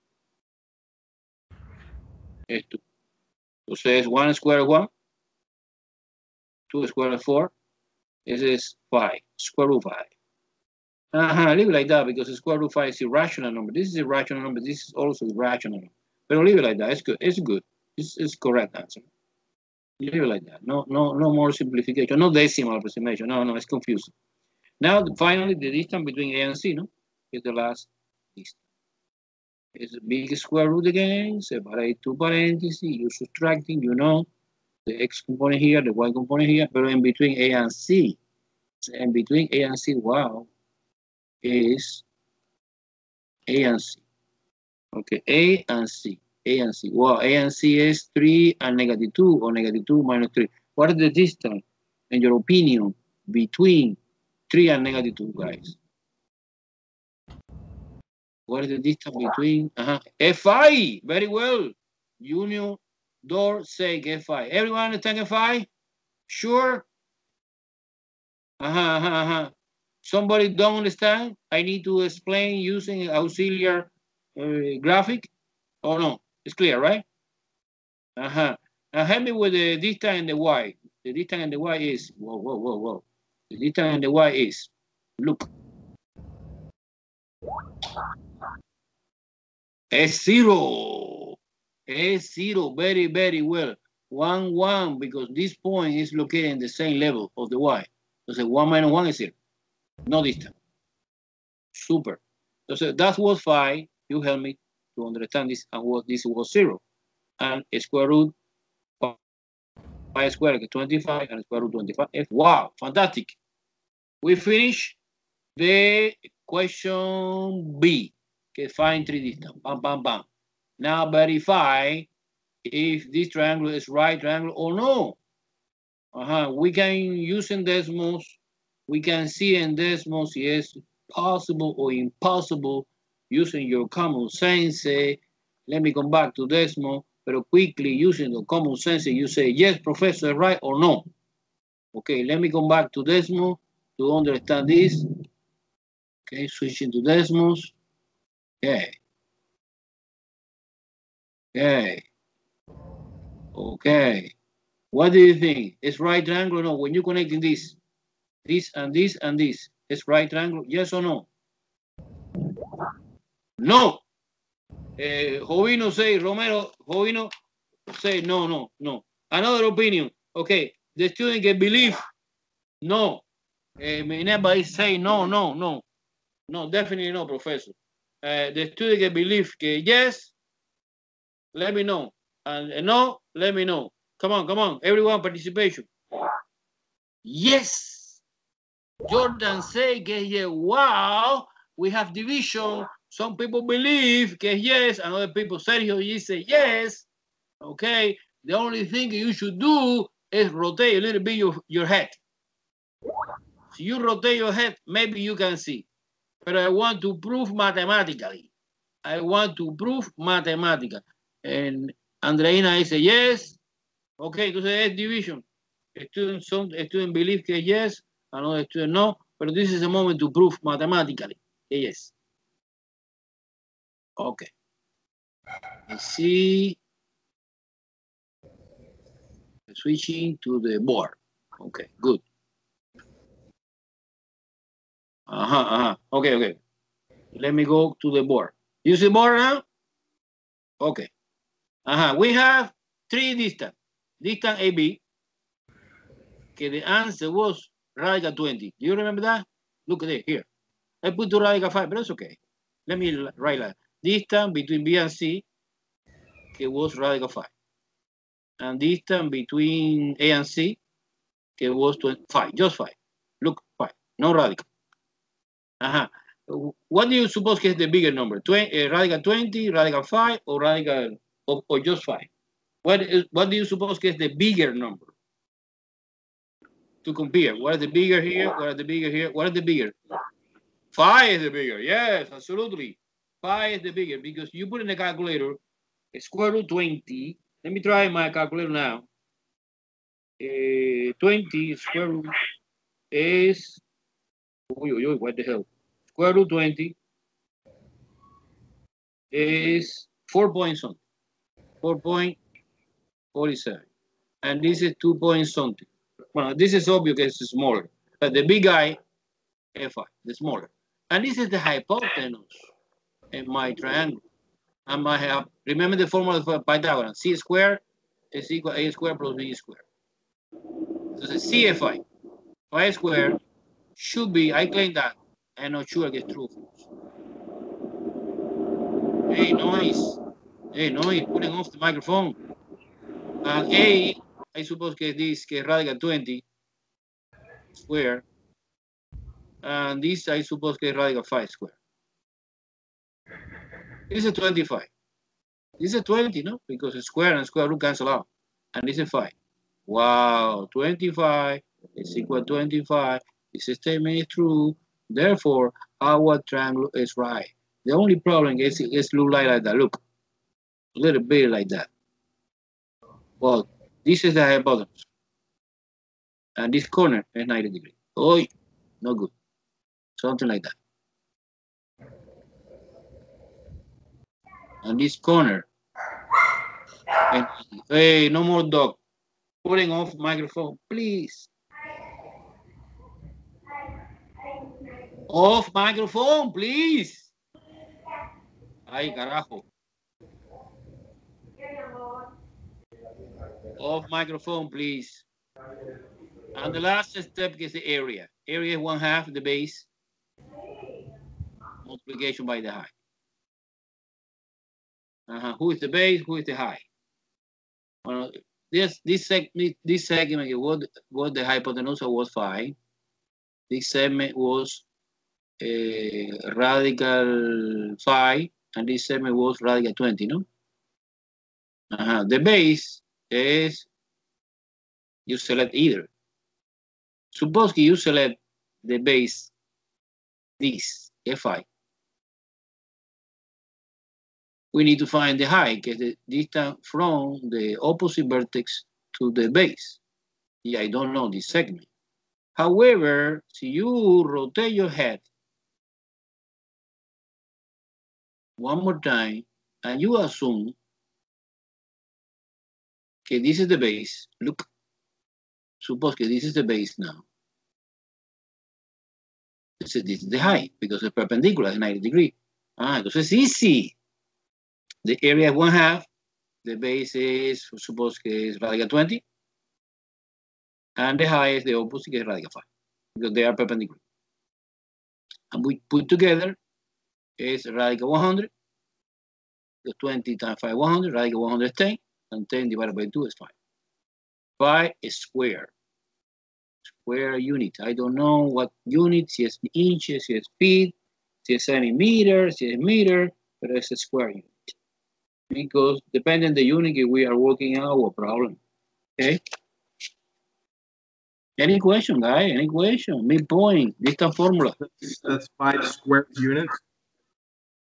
Es 2. Entonces, 1 square is 1. 2 square is 4. This is 5. Square root 5. Leave it like that because the square root 5 is irrational number. This is irrational number. This is also irrational number. But leave it like that. It's good. It's good. It's correct answer. Leave it like that. No more simplification. No decimal approximation. No, it's confusing. Now, finally, the distance between A and C, no, is the last distance. It's a big square root again. Separate two parentheses. You're subtracting. You know, the x component here, the y component here, but in between A and C. And between A and C, wow, is A and C. Okay, A and C. A and C. Well, A and C is 3 and -2 or -2 minus 3. What is the distance, in your opinion, between 3 and -2, guys? What is the distance between Fi? Very well. Union door say Fi. Everyone understand Fi? Sure? Somebody don't understand? I need to explain using auxiliary graphic? Oh no, it's clear, right? Now help me with the distance and the y. The distance and the y is, whoa. The distance and the y is, look. It's 0. It's 0, very, very well. 1, 1, because this point is located in the same level of the y. So 1 minus 1 is 0. No distance. Super. So that was 5. You help me to understand this, and what this was 0. And square root 5 squared is 25, and square root 25 is, wow, fantastic. We finish the question B. Okay, find 3 distance. Bam, bam, bam. Now verify if this triangle is right triangle or no. We can use in decimals. We can see in decimals, yes, possible or impossible using your common sense. Let me come back to decimal, but quickly using the common sense, you say, yes, professor, right or no. Okay, let me come back to decimal to understand this. Okay, switching to decimals. Okay. What do you think? It's right triangle or no? When you're connecting this and this and this, it's right triangle, yes or no? No. Jovino say, Jovino say no. Another opinion. Okay, the student can believe no. Minerva is saying no. No, definitely no, professor. The student can believe yes, let me know. And no, let me know. Come on, everyone participation. Yes. Jordan say yeah, wow, we have division. Some people believe yes, and other people, Sergio, you say yes. Okay, the only thing you should do is rotate a little bit your head. If you rotate your head, maybe you can see. But I want to prove mathematically. And Andreina dice yes. Okay, entonces es division. Student believe que yes, another student no. But this is a moment to prove mathematically que yes. Okay. Let's see. Switching to the board. Okay, good. Okay. Let me go to the board. You see board now? Okay. We have 3 distance. Distance AB. Okay, the answer was radical 20. Do you remember that? Look at it here. I put to radical 5, but it's okay. Let me write that. Distance between B and C, okay, was radical 5. And distance between A and C, okay, was 5, just 5. Look, 5, no radical. What do you suppose is the bigger number? Radical 20, radical 5, or radical, or just 5? What do you suppose is the bigger number? To compare, what is the bigger here? What is the bigger here? What is the bigger? 5 is the bigger. Yes, absolutely. 5 is the bigger because you put in the calculator square root 20. Let me try my calculator now. 20 square root is, what the hell? Square root 20 is 4 point something. 4.47. And this is 2 point something. Well, this is obvious it's smaller. But the big guy, Fi, the smaller. And this is the hypotenuse in my triangle. And I have, remember the formula for Pythagoras. C squared is equal to A squared plus B squared. So the CFI, 5 squared, should be, I claim that. I'm not sure it's true. Hey, noise, putting off the microphone. And A, I suppose que this que radical 20 square. And this, I suppose que radical 5 square. This is 25. This is 20, no? Because square and square root cancel out. And this is 5. Wow, 25 is equal to 25. This statement is true. Therefore, our triangle is right. The only problem is it look like that. Look, a little bit like that. Well, this is the hypotenuse. And this corner is 90 degrees. Oh, no good. Something like that. And this corner. And, hey, no more dog. Putting off microphone, please. Off microphone, please. Ay, carajo. Off microphone, please. And the last step is the area. Area is 1/2 the base. Multiplication by the height. Who is the base? Who is the height? Well, this segment what the hypotenuse was 5. This segment was radical 5, and this segment was radical 20, no? The base is, you select either. Suppose you select the base, this, F5. We need to find the height, que es the distance from the opposite vertex to the base. Yeah, I don't know this segment. However, if you rotate your head one more time, and you assume that this is the base, look, suppose that this is the base now. This is the height, because it's perpendicular, it's 90 degrees. Entonces it's easy. The area is 1/2, the base is, suppose que es radical 20, and the height is the opposite, que es radical 5, because they are perpendicular. And we put together is radical 100, the 20 times 5, 100, radical 100 is 10, and 10 divided by 2 is 5. 5 is square unit. I don't know what unit, si es inches, si es feet, si es centimeters, si es meter, but it's a square unit. Because depending on the unit, we are working out our problem. Okay? Any question, guys? Any question? Midpoint, distance formula. That's 5 square units.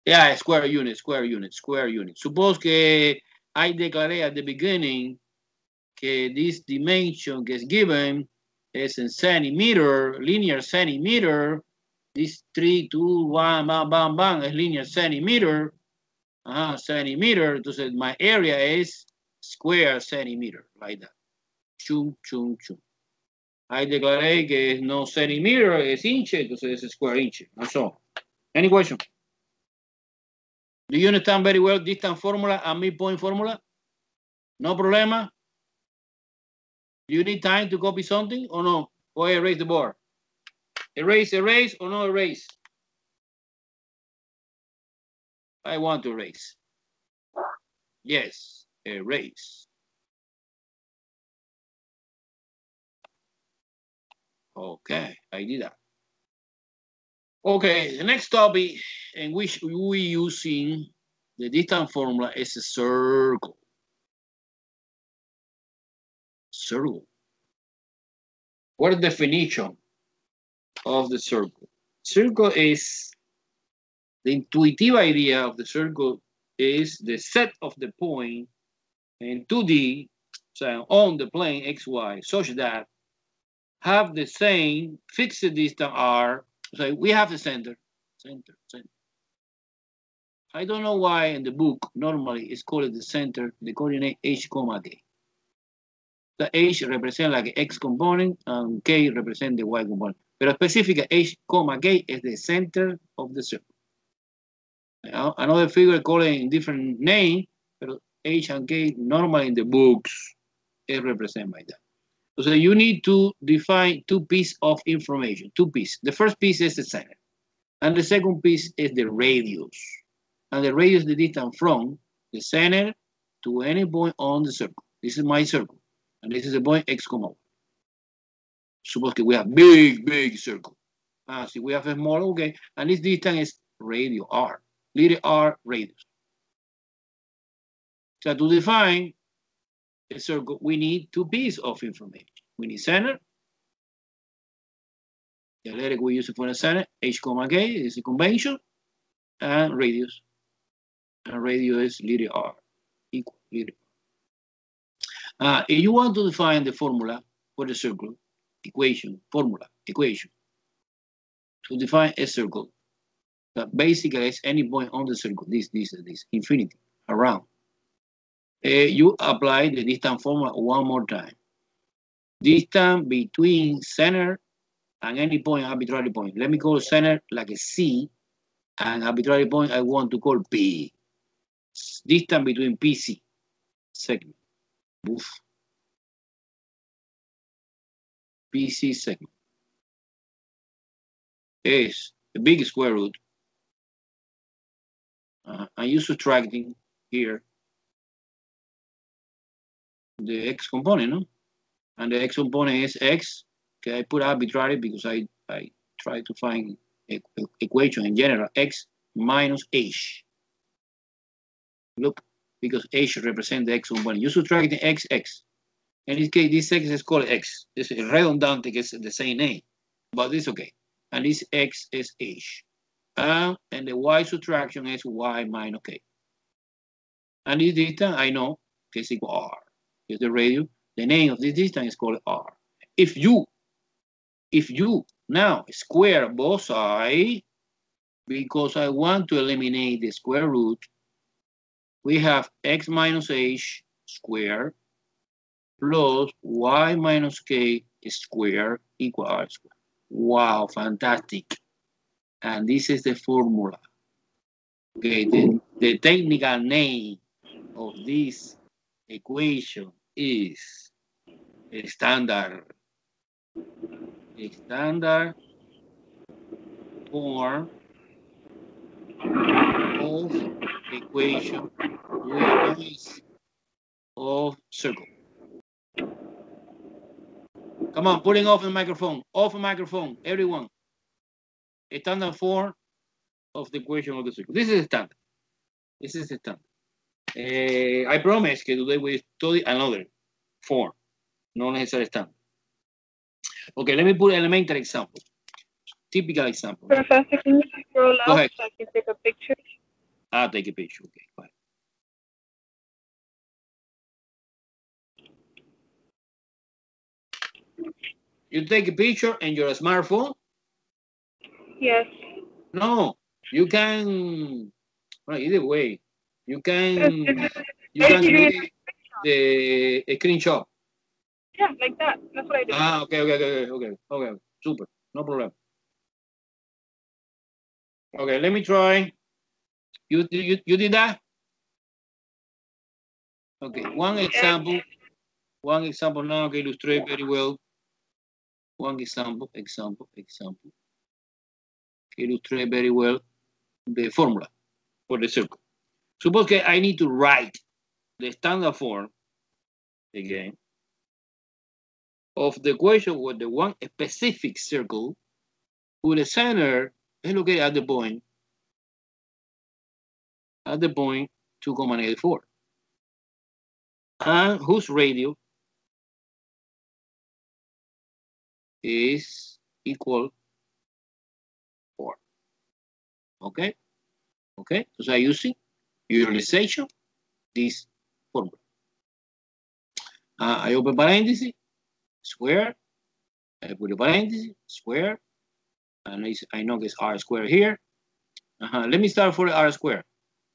Yeah, square unit. Suppose que I declaré at the beginning que this dimension que es given is in centimeter, linear centimeter. This 3, 2, 1, bam, bam, bam, is linear centimeter. Centimeter. Entonces, my area is square centimeter, like that. Chum, chum, chum. I declaré que es no centimeter, es inch, entonces es square inch. That's all. Any question? Do you understand very well distance formula and midpoint formula? No problema? Do you need time to copy something or no? Go ahead, erase the board. Erase or no erase? I want to erase. Yes, erase. Okay, I did that. Okay, the next topic in which we using the distance formula is a circle. Circle. What is the definition of the circle? Circle is, the intuitive idea of the circle is the set of the point in 2D, so on the plane XY, such that have the same fixed distance R. So we have the center. I don't know why in the book normally it's called the center, the coordinate H, K. The H represents like X component and K represents the Y component. But specific H, K is the center of the circle. Another figure called in different name, but H and K normally in the books is represented by that. So you need to define 2 pieces of information, 2 pieces. The first piece is the center, and the second piece is the radius. And the radius is the distance from the center to any point on the circle. This is my circle, and this is the point X, Y. Suppose that we have big circle. See, we have a small, okay, and this distance is radius R. little r radius. So to define a circle, we need two pieces of information. We need center. The letter we use for the center, h comma k is the convention, and radius. And radius is little r equal little r. If you want to define the formula for the circle, equation, to define a circle, that basically is any point on the circle, this, infinity, around. You apply the distance formula one more time. Distance between center and any point, arbitrary point. Let me call center like a C, and arbitrary point I want to call P. Distance between PC segment. Oof. PC segment is the big square root. And you subtracting here the x component, no? And the x component is x. Okay, I put arbitrary because I try to find equation in general, x minus h. Look, because h represents the x component. You subtract the x. In this case, this x is called x. This is redundant, it's the same name, but it's okay. And this x is h. And the y subtraction is y minus k. And this distance, I know, is equal r. Here's the radius. The name of this distance is called r. If you now square both sides, because I want to eliminate the square root, we have x minus h squared plus y minus k squared equal r squared. Wow, fantastic. And this is the formula. Okay, the technical name of this equation is a standard form of equation with base of circle. Come on, putting off the microphone. Off the microphone, everyone. A standard form of the equation of the circle. This is the standard. This is the standard. I promise that today we study another form, not necessarily standard. Okay, let me put elementary example. Typical example. Professor, can you scroll Go up ahead. so I can take a picture? I'll take a picture. Okay, go ahead. You take a picture in your smartphone? Yes. No, you can. Well, either way, you can create the screenshot. Yeah, like that. That's what I did. Okay. Super. No problem. Okay, let me try. You did that? Okay, one example now to illustrate very well. One example. Illustrate very well the formula for the circle. Suppose that I need to write the standard form again of the equation with the one specific circle with the center is located at the point 2,84, and whose radius is equal 4. Okay. So I'm using utilization this formula. I open parenthesis, square. I put a parenthesis, square, and I know it's r squared here. Let me start for the r squared.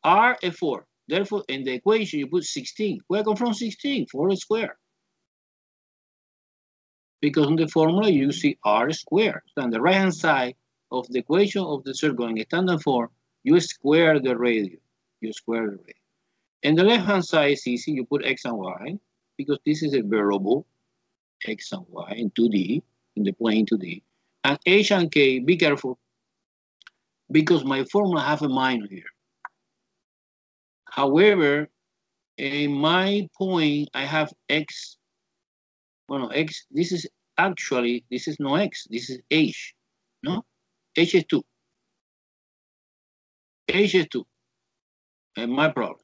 R is 4. Therefore, in the equation, you put 16. Where come from 16? 4 squared. Because in the formula, you see r squared. So on the right-hand side of the equation of the circle in standard form, you square the radius. And the left-hand side is easy. You put x and y, because this is a variable, x and y in 2D, in the plane 2D. And h and k, be careful, because my formula have a minus here. However, in my point, I have x. Well, no, x, this is no x, this is h. No? H is 2. H is 2. And my problem.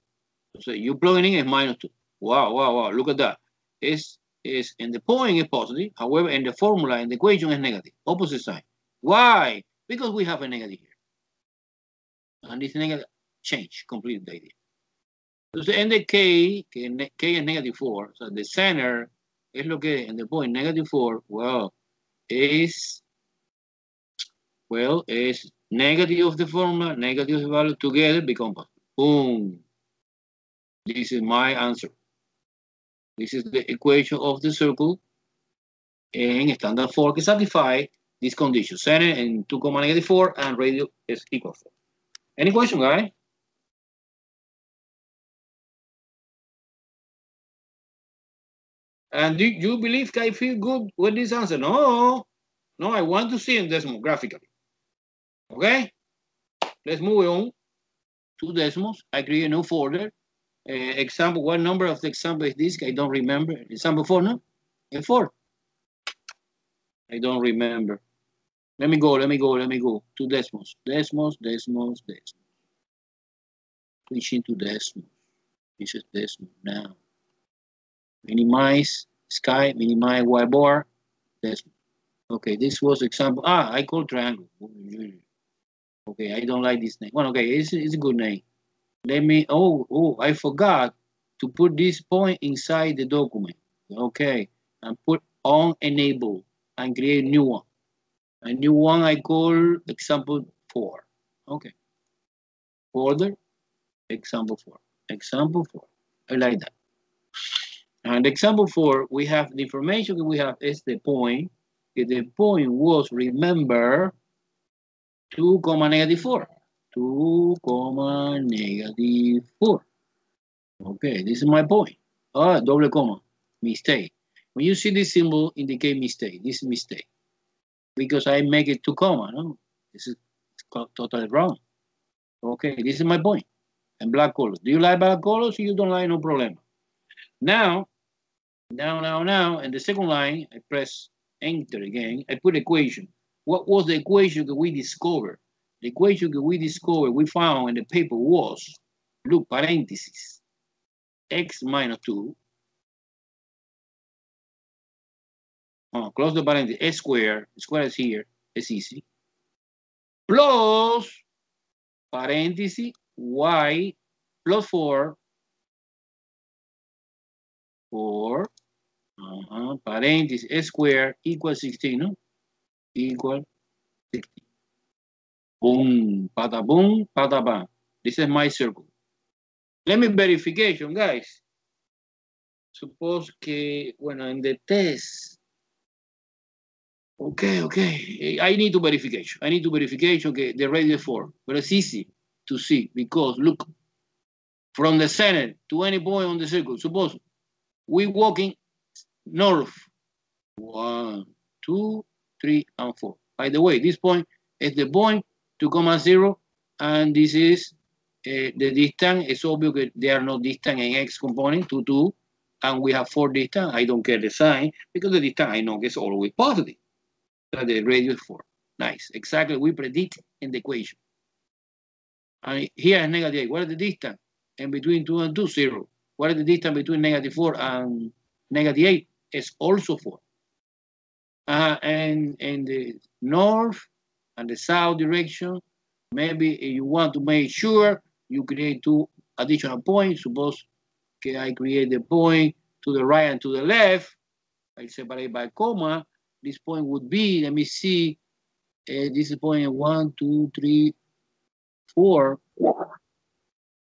So you plug in is -2. Wow, wow, wow. Look at that. Is and the point is positive. However, in the formula, in the equation is negative. Opposite sign. Why? Because we have a negative here. And this negative change completely the idea. So in the K is -4. So the center is located in the point -4. Well, is negative of the formula, negative of the value together become positive. Boom. This is my answer. This is the equation of the circle in standard form que satisfy this condition. Center in 2, -4 and radius is equal 4. Any question, guys? And do you believe I feel good with this answer? No. No, I want to see in decimal graphically. Okay? Let's move on to decimals. I create a new folder. Example, what number of the example is this? I don't remember. Example 4, no? 4. I don't remember. Let me go to decimals. Decimals. Switching to decimals. This is decimal now. Minimize sky, minimize whiteboard, decimal. Okay, this was example. I call triangle. Okay, I don't like this name. Well, okay, it's a good name. Let me, I forgot to put this point inside the document. Okay, and put on enable and create a new one. A new one I call example 4. Okay. Folder, example 4. Example 4. I like that. And example 4, we have the information that we have is the point. The point was, remember, 2, -4. 2, -4. Okay, this is my point. Double comma, mistake. When you see this symbol, indicate mistake. This is mistake. Because I make it 2 comma, no? This is totally wrong. Okay, this is my point. And black colors. Do you like black colors? You don't like, no problem. Now, in the second line, I press enter again. I put equation. What was the equation that we discovered? The equation that we discovered, we found in the paper was, look, parentheses, x -2. Close the parentheses, s squared. Square is here. It's easy. Plus, parentheses, y plus 4. Parentheses, s squared equals 16, no? Equal 16. Boom, pata boom, pata bam. This is my circle. Let me verification, guys. Suppose que, bueno, in the test. Okay. I need to verification. Okay, the radius 4. But it's easy to see because look, from the center to any point on the circle. Suppose we walking north. 1, 2, 3, and 4. By the way, this point is the point 2, 0, and this is the distance. It's obvious that they are not distant in x component, 2, 2, and we have 4 distance. I don't care the sign because the distance I know is always positive. So the radius 4. Nice. Exactly. We predict in the equation. And here is -8. What is the distance? And between 2 and 2, 0. What is the distance between -4 and -8? It's also 4. And the north and the south direction, maybe you want to make sure you create 2 additional points. Suppose I create the point to the right and to the left. I separate by comma. This point would be, let me see, this is point 1, 2, 3, 4.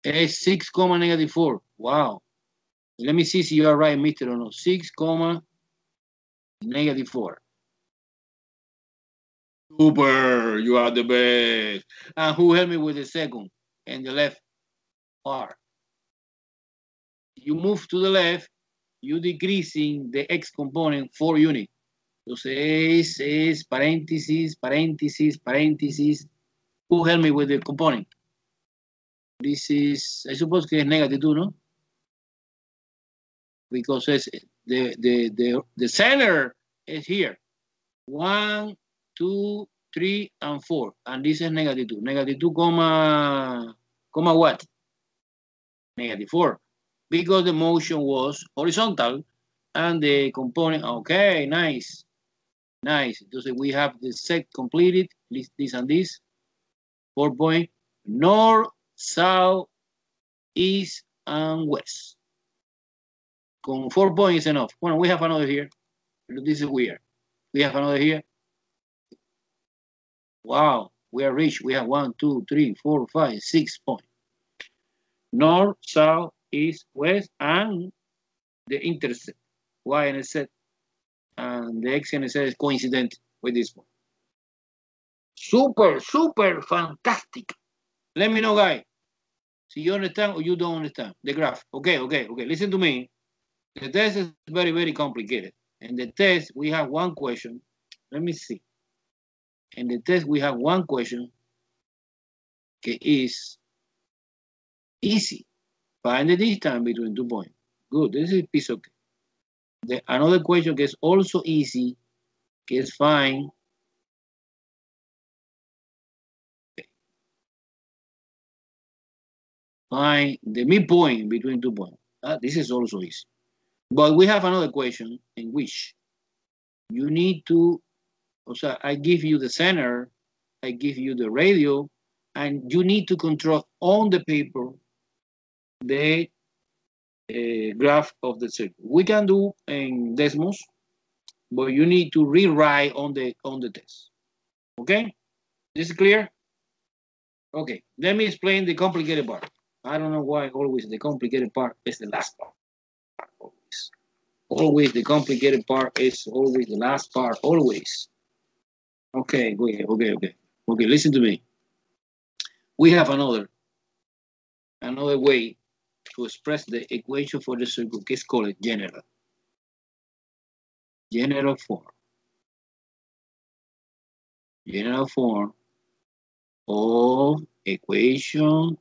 6, -4. Wow. Let me see if you are right, Mr. or no. 6, -4. Super, you are the best. And who helped me with the second and the left part? You move to the left, you decreasing the x component 4 units. Entonces es paréntesis. Who helped me with the component? This is, I suppose que es negative 2, no? Because it's the center is here. 1, 2, 3, and 4. And this is negative 2. Negative 2, comma what? Negative 4. Because the motion was horizontal and the component, okay, nice. Nice. Entonces we have the set completed, this and this. 4 point, north, south, east, and west. Con 4 points is enough. Well, we have another here. This is weird. We have another here. Wow, we are rich. We have 1, 2, 3, 4, 5, 6 points. North, south, east, west, and the intercept. Y-intercept and the x-intercept is coincident with this one. Super, super fantastic. Let me know, guys. See, you understand or you don't understand the graph. Okay. Listen to me. The test is very, very complicated. In the test, we have one question. Let me see. In the test, we have one question that is easy. Find the distance between 2 points. Good. This is a piece of cake. Another question that is also easy is find the midpoint between 2 points. This is also easy. But we have another question in which you need to, so I give you the center, I give you the radio, and you need to control on the paper the graph of the circle. We can do in Desmos, but you need to rewrite on the test. Okay? This is clear? Okay, let me explain the complicated part. I don't know why always the complicated part is the last part. Always the complicated part is always the last part, always. Okay, listen to me. We have another way to express the equation for the circle, que es called general. General form. General form of equation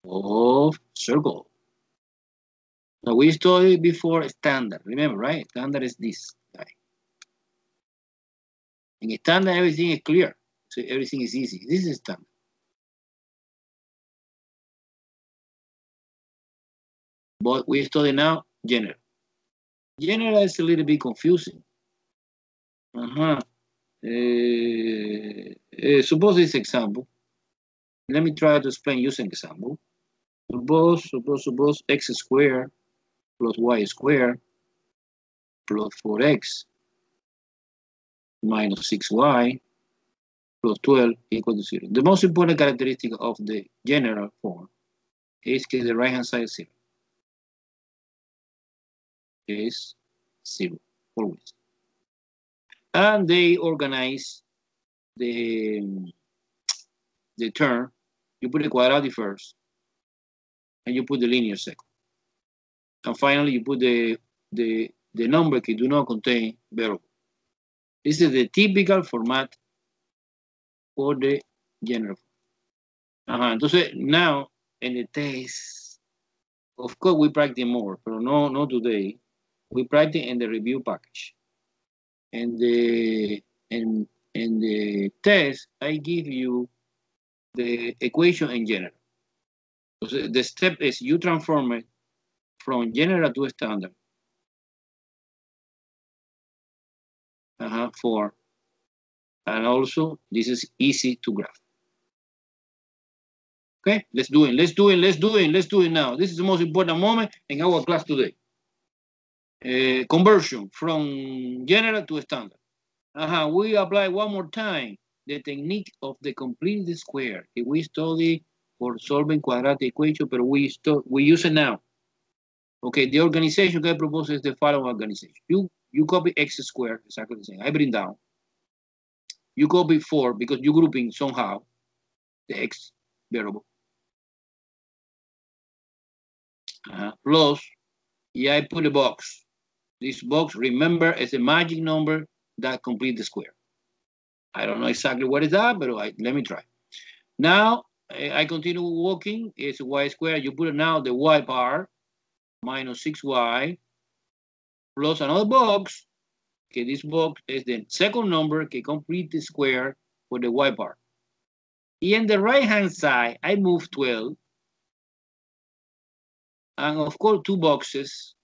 of circle. Now we studied before standard. Remember, right? Standard is this guy. In standard, everything is clear. So everything is easy. This is standard. But we study now general. General is a little bit confusing. Suppose this example. Let me try to explain using example. Suppose x squared plus y squared plus 4x minus 6y plus 12 equal to 0. The most important characteristic of the general form is that the right hand side is 0. Is 0 always. And they organize the term. You put the quadratic first, and you put the linear second. And finally, you put the number that do not contain variable. This is the typical format for the general form. Entonces, now, in the test, of course, we practice more, but no today. We practice in the review package. And in the test, I give you the equation in general. So the step is you transform it from general to standard. For, and also this is easy to graph. Okay, let's do it now. This is the most important moment in our class today. Conversion from general to standard. We apply one more time the technique of the completed square. If we study for solving quadratic equation, but we use it now. Okay, the organization I propose is the following organization. You copy x squared, exactly the same. I bring down. You copy 4 because you're grouping somehow the x variable. Plus, I put a box. This box, remember, is a magic number that completes the square. I don't know exactly what is that, but let me try. Now, I continue walking. It's y squared. You put now the y part minus 6y plus another box que this box is the second number que complete the square for the y part. And in the right-hand side, I move 12. And of course, 2 boxes.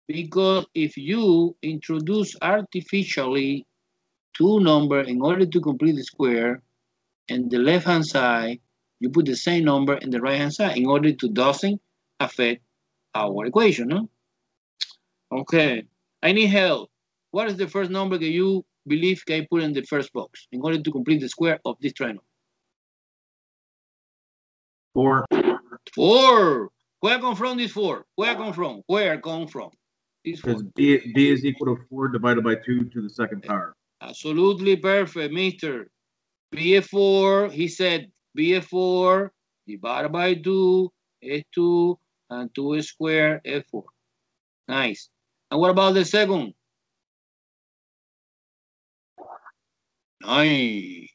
Because if you introduce artificially 2 numbers in order to complete the square, and the left-hand side, you put the same number in the right-hand side in order to doesn't affect our equation, no? Okay, I need help. What is the first number that you believe can I put in the first box in order to complete the square of this triangle? 4. 4. Where come from this 4? Where come from? Where come from? This 4. Because b is equal to 4 divided by 2 to the second power. Absolutely perfect, mister. BF4, he said, BF4 divided by 2 is 2, and 2 squared is 4. Nice. And what about the second? 9.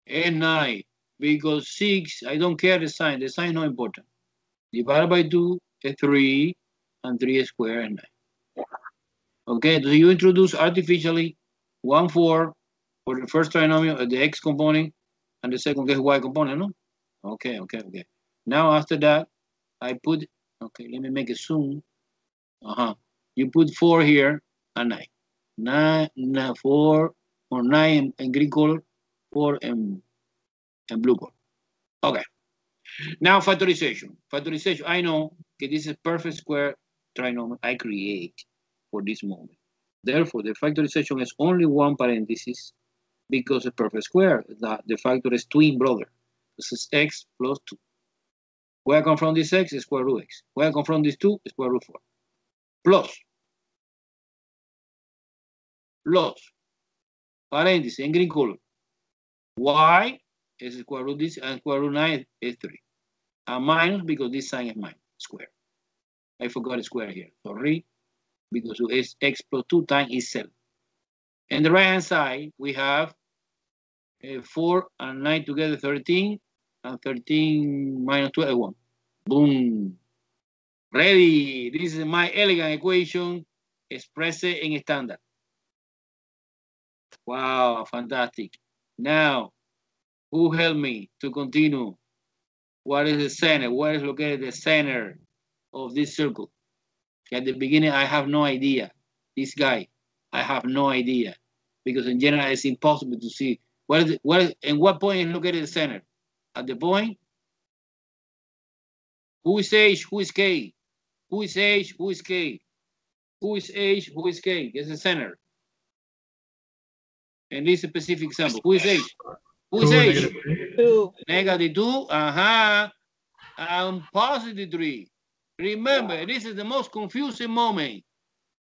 It's 9. Because 6, I don't care the sign. The sign is not important. Divided by 2 is 3, and 3 squared is 9. Okay, so you introduce artificially 1, 4 for the first trinomial, the x component, and the second is y component, no? Okay. Now after that, I put, okay, let me make it zoom. You put 4 here and 9. 4 or 9 in green color, 4 in blue color. Okay. Now factorization. Factorization, I know that this is a perfect square trinomial I create for this moment. Therefore, the factorization is only one parenthesis because it's perfect square. The factor is twin brother. This is x plus 2. Where I come from this x is square root x. Where I come from this 2 is square root 4. Plus, parenthesis in green color. Y is square root this, and square root 9 is 3. And minus because this sign is minus, square. I forgot a square here, sorry. Because it's x plus 2 times is 7. And the right-hand side, we have 4 and 9 together, 13. And 13 minus 12 is 1. Boom. Ready. This is my elegant equation expressed in standard. Wow, fantastic. Now, who helped me to continue? What is the center? Where is located the center of this circle? At the beginning, I have no idea. This guy, I have no idea. Because in general, it's impossible to see. And what point is located the center? At the point? Who is H? Who is K? Who is H? Who is K? Who is H? Who is K? It's the center. In this specific example, who is H? Who is H? Negative 2. And positive 3. Remember, this is the most confusing moment.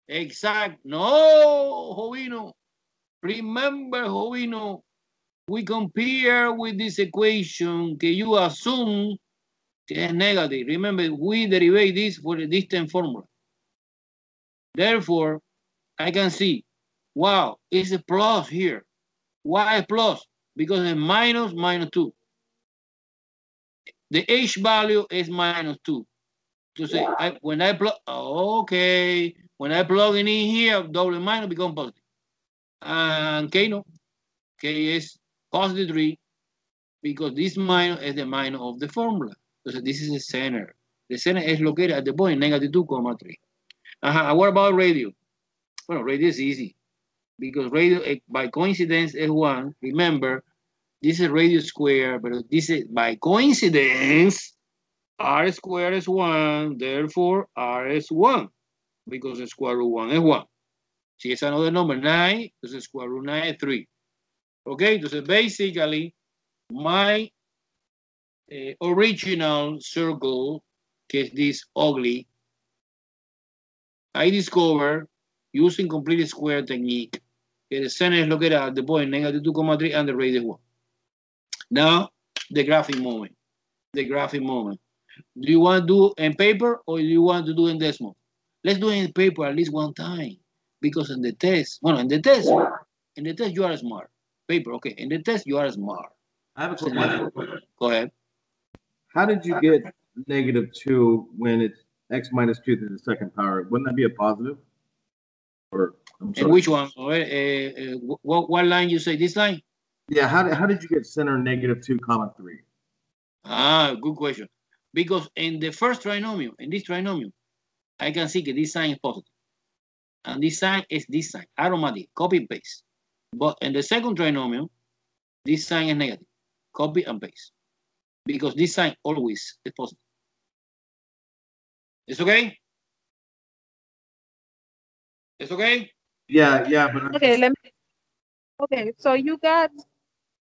Exact. No, Jovino. Remember, Jovino, we compare with this equation that you assume is negative. Remember, we derive this for the distant formula. Therefore, I can see, wow, it's a plus here. Why plus? Because it's minus 2. The H value is minus 2. So say, when I plug, okay, when I plug in here, double minus become positive. And K no, K is positive 3 because this minus is the minus of the formula. So this is the center. The center is located at the point negative 2, 3. What about radio? Well, radio is easy because radio by coincidence is 1. Remember, this is radio square, but this is by coincidence. R squared is 1, therefore R is 1, because the square root 1 is 1. Si es another number, 9, entonces square root 9 is 3. Okay, entonces basically, my original circle, que es this ugly, I discovered using complete square technique, that the center is located at the point negative 2, 3 and the radius 1. Now, the graphic moment. The graphic moment. Do you want to do in paper or do you want to do in decimal? Let's do it in paper at least one time. Because in the test, in the test you are smart. Paper, okay. In the test, you are smart. I have a quick question. Go ahead. How did you get negative 2 when it's x minus 2 to the second power? Wouldn't that be a positive? Or, I'm sorry. And which one? What line you say? This line? Yeah, how did you get center -2, 3? Ah, good question. Because in the first trinomial, in this trinomial, I can see that this sign is positive. And this sign is this sign, automatic, copy and paste. But in the second trinomial, this sign is negative, copy and paste. Because this sign always is positive. It's okay? It's okay? Yeah, but Okay, okay, so you got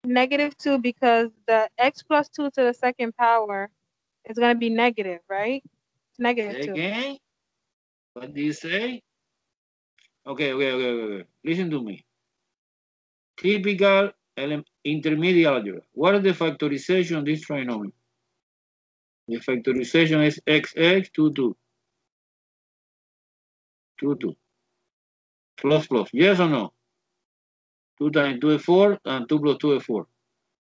-2 because the x plus 2 to the second power is going to be negative, right? It's -2. Again? What do you say? Okay. Listen to me. Typical intermediate algebra. What is the factorization of this trinomial? The factorization is xx 2, 2. Plus. Yes or no? 2 times 2 is 4, and 2 plus 2 is 4.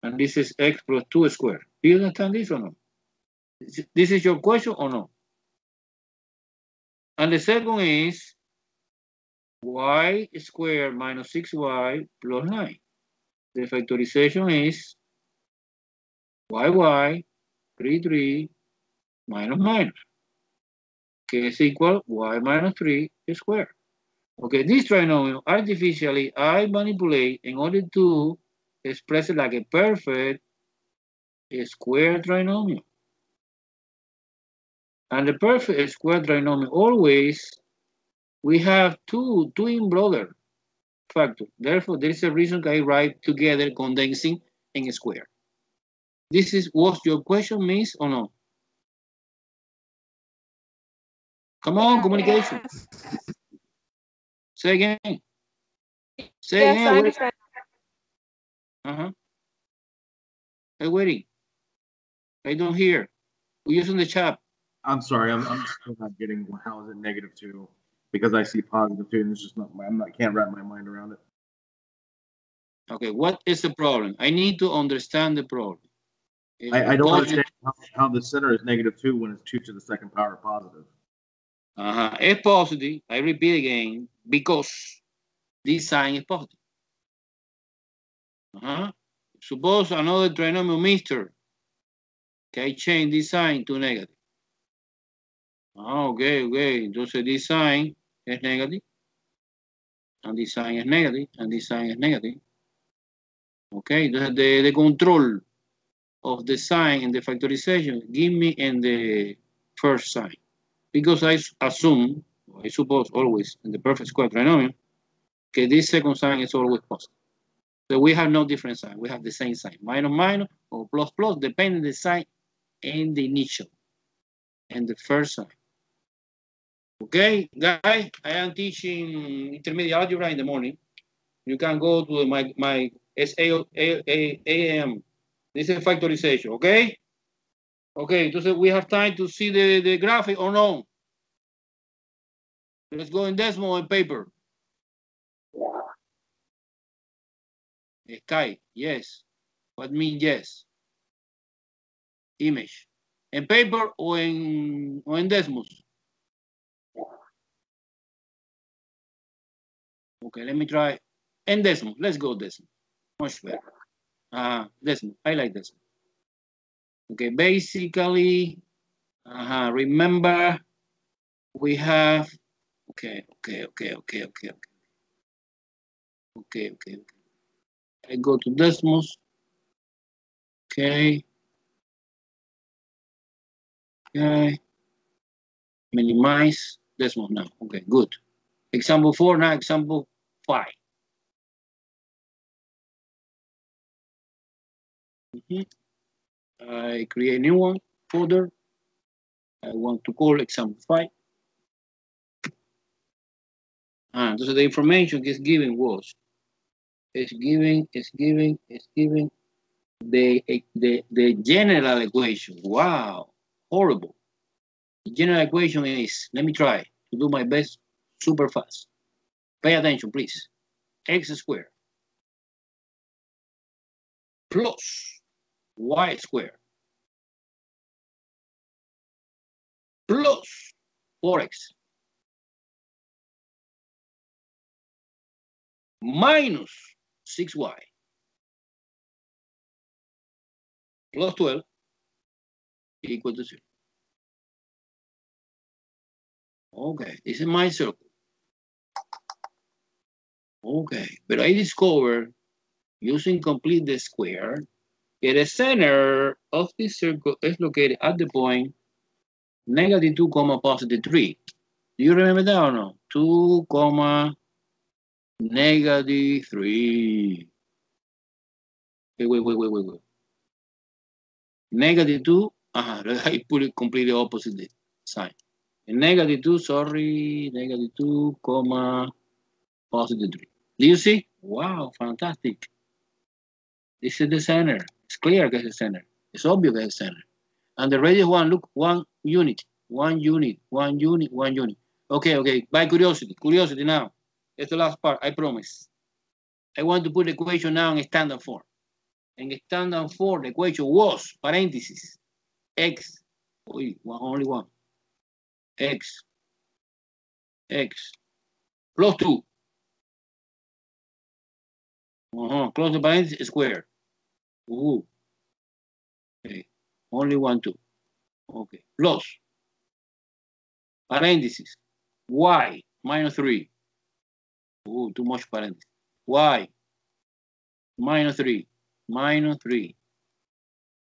And this is x plus 2 squared. Do you understand this or no? This is your question or no? And the second is y squared minus 6y plus 9. The factorization is y 3 minus. Que is equal y minus 3 squared. Okay, this trinomial, artificially, I manipulate in order to express it like a perfect square trinomial. And the perfect square trinomial always, we have two twin brother factors. Therefore, there is a reason I write together condensing in a square. This is what your question means or no? Come on, communication. Say again. Say yes, again. I understand. Hey, waiting. I don't hear. We're using the chat. I'm sorry, I'm still not getting how is it -2 because I see +2 and it's just not can't wrap my mind around it. Okay, what is the problem? I need to understand the problem. I don't understand how the center is -2 when it's 2 to the second power positive. It's positive. I repeat again, because this sign is positive. Suppose another trinomial mixture. Okay, I change this sign to negative. Okay. Entonces this sign is negative. And this sign is negative. And this sign is negative. Okay, the control of the sign in the factorization give me in the first sign. Because I suppose always in the perfect square trinomial, okay, this second sign is always positive. So we have no different sign. We have the same sign. Minus or plus, depending the sign and the initial and the first sign. Okay, guys, I am teaching intermediate algebra in the morning. You can go to my SAAM. This is factorization, okay? Okay, so we have time to see the graphic or no? Let's go in decimal and paper. Sky, yes. What means yes? Image. ¿En paper o en decimals? Okay, let me try. En decimal. Let's go decimal. Much better. Decimal. I like decimal. Okay, basically, remember we have. Okay. I go to decimals. Okay. Minimize decimal now. Okay, good. Example 4 now, example 5. I create a new one, folder. I want to call example 5. Entonces the information is given was, is giving the general equation. Wow, horrible. The general equation is, let me try to do my best super fast. Pay attention, please. X squared plus y squared plus 4x minus 6y plus 12 equal to 0. Okay, this is my circle. Okay, but I discovered using complete the square that the center of this circle is located at the point -2, +3. Do you remember that or no? 2, -3. Wait. -2, I put it completely opposite sign. And -2, sorry, -2, +3. Do you see? Wow, fantastic. This is the center. It's clear that it's the center. It's obvious that it's the center. And the radius one, look, 1 unit. Okay. By curiosity now. It's the last part, I promise. I want to put the equation now in standard form. In standard form, the equation was, parentheses, x, only one, x plus 2. Close the parentheses, square. Okay, only 1, 2. Okay, plus parentheses, y -3. Too much parentheses. Y -3.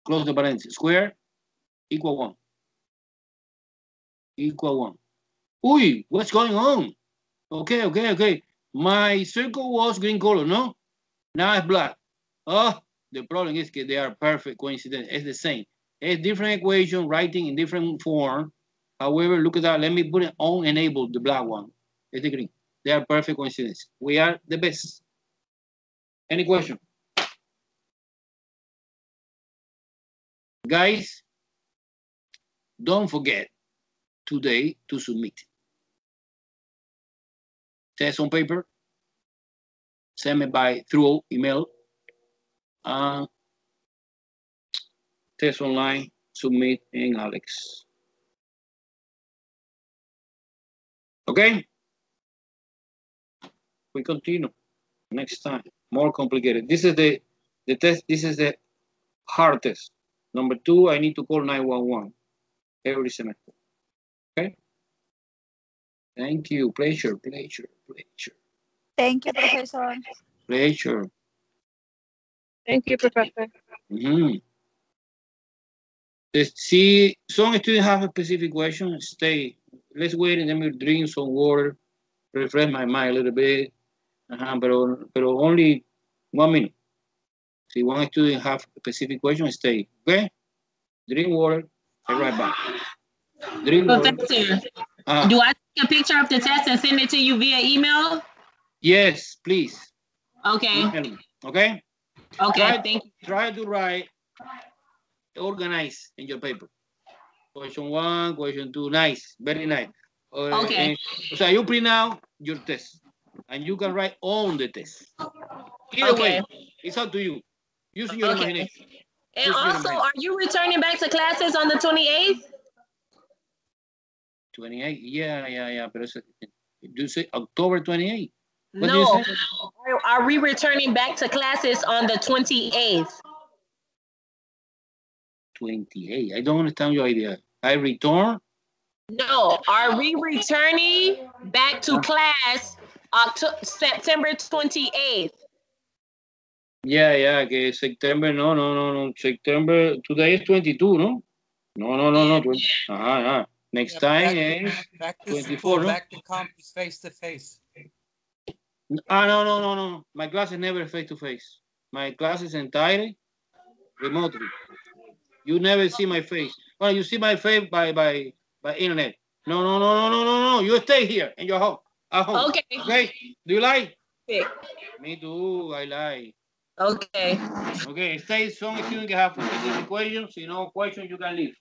Close the parentheses, square, equal 1. What's going on? Okay. My circle was green color, no? Now it's black. Oh, the problem is that they are perfect coincidence. It's the same. It's different equation, writing in different form. However, look at that. Let me put it on enable, the black one. It's the green. They are perfect coincidence. We are the best. Any question? Guys, don't forget today to submit. Test on paper. Send me through email. Test online, submit in Alex. Okay? We continue next time. More complicated. This is the test. This is the hard test. Number 2, I need to call 911 every semester. Okay? Thank you. Pleasure. Thank you, Professor. Pleasure. Thank you, Professor. See, some students have a specific question. Stay. Let's wait and let me drink some water, refresh my mind a little bit. Pero only 1 minute. Si one student have a specific question, stay. Okay? Drink water. I'll be right back. Drink water. Professor, do I take a picture of the test and send it to you via email? Yes, please. Okay. Okay? Okay, thank you. Try to write, organize in your paper. Question 1, question 2, nice, very nice. Okay. So you print out your test, and you can write on the test. Either way, it's up to you. Use your imagination. And also, are you returning back to classes on the 28th? 28? Yeah. But you say October 28? No. Are we returning back to classes on the 28th? 28? I don't understand your idea. I return? No. Are we returning back to class September 28th? Yeah, okay. September, no. September, today is 22, no? No. Next time is back to 24, school, no? back to campus, face to face. No. My class is never face to face. My class is entirely remotely. You never see my face. Well, you see my face by internet. No. You stay here in your home. At home. Okay. Do you like? Okay. Me too. I like. Okay. Okay. Stay. Some students have specific questions. You know, questions you can leave.